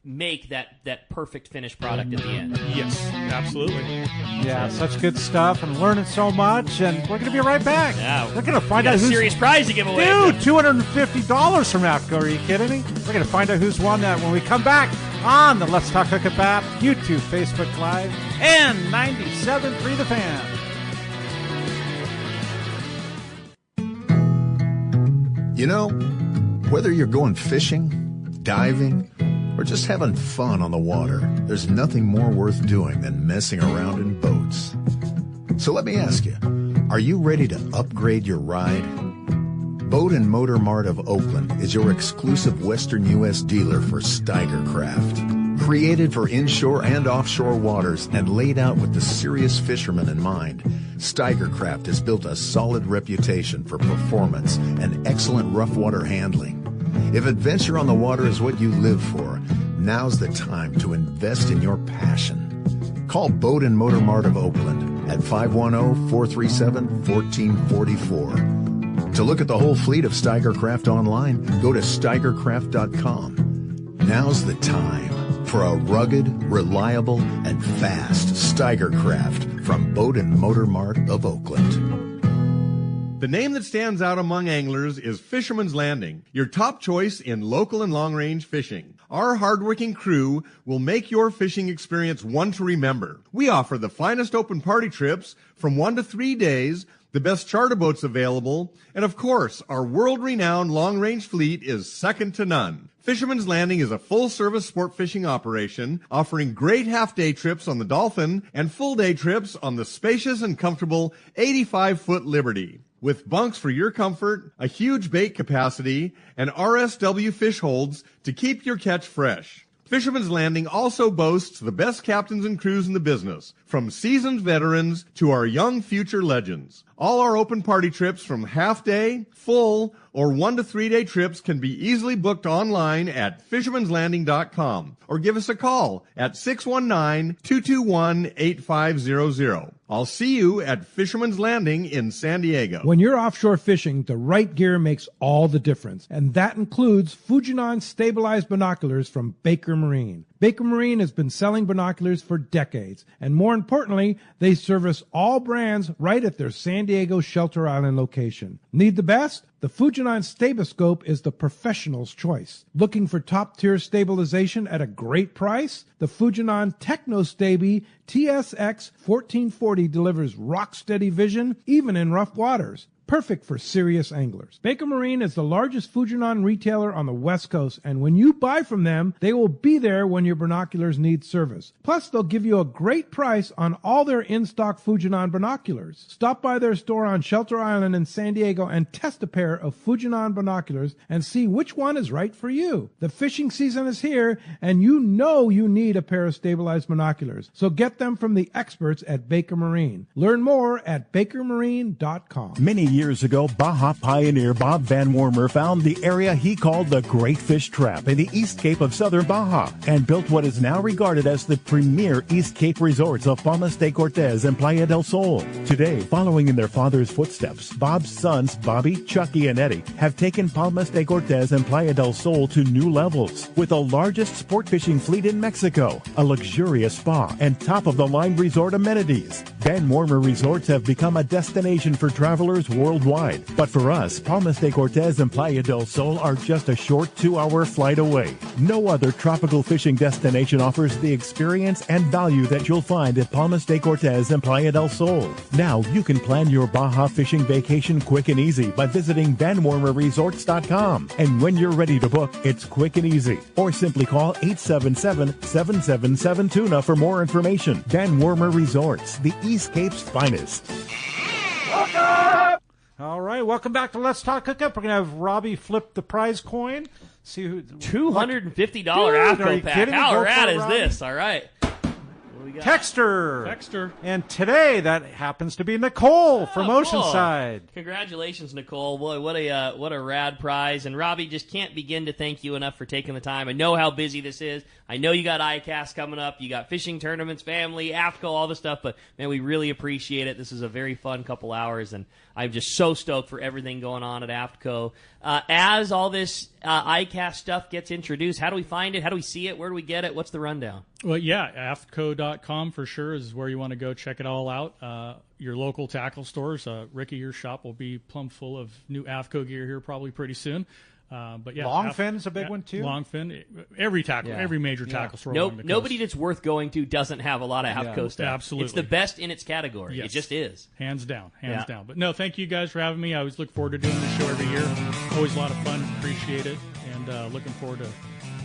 make that perfect finished product at the end. Yes, absolutely. Yeah, such good stuff, and learning so much, and we're going to be right back. Yeah, we're going to find out who's a serious prize to give away. Dude, $250 from AFTCO. Are you kidding me? We're going to find out who's won that when we come back on the Let's Talk Hookup app, YouTube, Facebook Live, and 97.3 The Fan. Whether you're going fishing, diving, or just having fun on the water, there's nothing more worth doing than messing around in boats. So let me ask you, Are you ready to upgrade your ride? Boat and Motor Mart of Oakland is your exclusive Western U.S. dealer for Steiger Craft. Created for inshore and offshore waters and laid out with the serious fisherman in mind, Steiger Craft has built a solid reputation for performance and excellent rough water handling. If adventure on the water is what you live for, now's the time to invest in your passion. Call Boat and Motor Mart of Oakland at 510-437-1444. To look at the whole fleet of Steiger Craft online, go to steigercraft.com. Now's the time for a rugged, reliable, and fast Steiger Craft from Boat and Motor Mart of Oakland. The name that stands out among anglers is Fisherman's Landing, your top choice in local and long-range fishing. Our hardworking crew will make your fishing experience one to remember. We offer the finest open party trips from 1 to 3 days, the best charter boats available, and of course, our world-renowned long-range fleet is second to none. Fisherman's Landing is a full-service sport fishing operation offering great half-day trips on the Dolphin and full-day trips on the spacious and comfortable 85-foot Liberty. With bunks for your comfort, a huge bait capacity, and RSW fish holds to keep your catch fresh. Fisherman's Landing also boasts the best captains and crews in the business, from seasoned veterans to our young future legends. All our open party trips from half-day, full, or 1 to 3 day trips can be easily booked online at fishermanslanding.com or give us a call at 619-221-8500. I'll see you at Fisherman's Landing in San Diego. When you're offshore fishing, the right gear makes all the difference, and that includes Fujinon stabilized binoculars from Baker Marine. Baker Marine has been selling binoculars for decades, and more importantly, they service all brands right at their San Diego Shelter Island location. Need the best? The Fujinon Staboscope is the professional's choice. Looking for top-tier stabilization at a great price? The Fujinon Technostabi TSX 1440 delivers rock-steady vision even in rough waters. Perfect for serious anglers. Baker Marine is the largest Fujinon retailer on the West Coast, and when you buy from them, they will be there when your binoculars need service. Plus, they'll give you a great price on all their in-stock Fujinon binoculars. Stop by their store on Shelter Island in San Diego and test a pair of Fujinon binoculars and see which one is right for you. The fishing season is here, and you know you need a pair of stabilized binoculars. So get them from the experts at Baker Marine. Learn more at bakermarine.com. Many years ago, Baja pioneer Bob Van Wormer found the area he called the Great Fish Trap in the East Cape of southern Baja and built what is now regarded as the premier East Cape resorts of Palmas de Cortez and Playa del Sol. Today, following in their father's footsteps, Bob's sons, Bobby, Chucky, and Eddie, have taken Palmas de Cortez and Playa del Sol to new levels with the largest sport fishing fleet in Mexico, a luxurious spa, and top-of-the-line resort amenities. Van Wormer Resorts have become a destination for travelers worldwide. But for us, Palmas de Cortez and Playa del Sol are just a short 2-hour flight away. No other tropical fishing destination offers the experience and value that you'll find at Palmas de Cortez and Playa del Sol. Now you can plan your Baja fishing vacation quick and easy by visiting VanWormerResorts.com. And when you're ready to book, it's quick and easy. Or simply call 877-777-TUNA for more information. Van Wormer Resorts, the East Cape's finest. All right, welcome back to Let's Talk Hookup. We're going to have Robby flip the prize coin. See who $250 AFTCO pack. How rad is this? All right. Texter. And today that happens to be Nicole from Oceanside. Congratulations, Nicole. Boy, what a rad prize. And Robby, just can't begin to thank you enough for taking the time. I know how busy this is. I know you got ICAST coming up. You got fishing tournaments, family, AFTCO, all the stuff. But, man, we really appreciate it. This is a very fun couple hours, and I'm just so stoked for everything going on at AFTCO. As all this ICAST stuff gets introduced, how do we find it? How do we see it? Where do we get it? What's the rundown? Well, yeah, AFTCO.com for sure is where you want to go check it all out. Your local tackle stores. Ricky, your shop will be plumb full of new AFTCO gear here probably pretty soon. But yeah, Longfin's a big one too. Longfin, every tackle, every major tackle store. Nobody that's worth going to doesn't have a lot of AFTCO stuff. Absolutely, it's the best in its category. Yes. It just is, hands down. But no, thank you guys for having me. I always look forward to doing this show every year. Always a lot of fun. Appreciate it, and looking forward to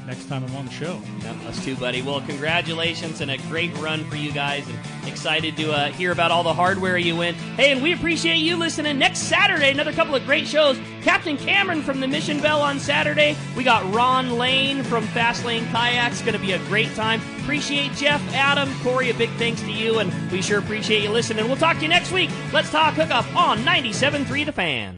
next time I'm on the show. Yep, us too, buddy. Well, congratulations and a great run for you guys, and excited to hear about all the hardware you win. Hey, and we appreciate you listening. Next Saturday, another couple of great shows. Captain Cameron from the Mission Bell on Saturday. We got Ron Lane from Fast Lane Kayaks. Going to be a great time. Appreciate Jeff, Adam, Corey, a big thanks to you, and we sure appreciate you listening. We'll talk to you next week. Let's talk hookup on 97.3 The Fan.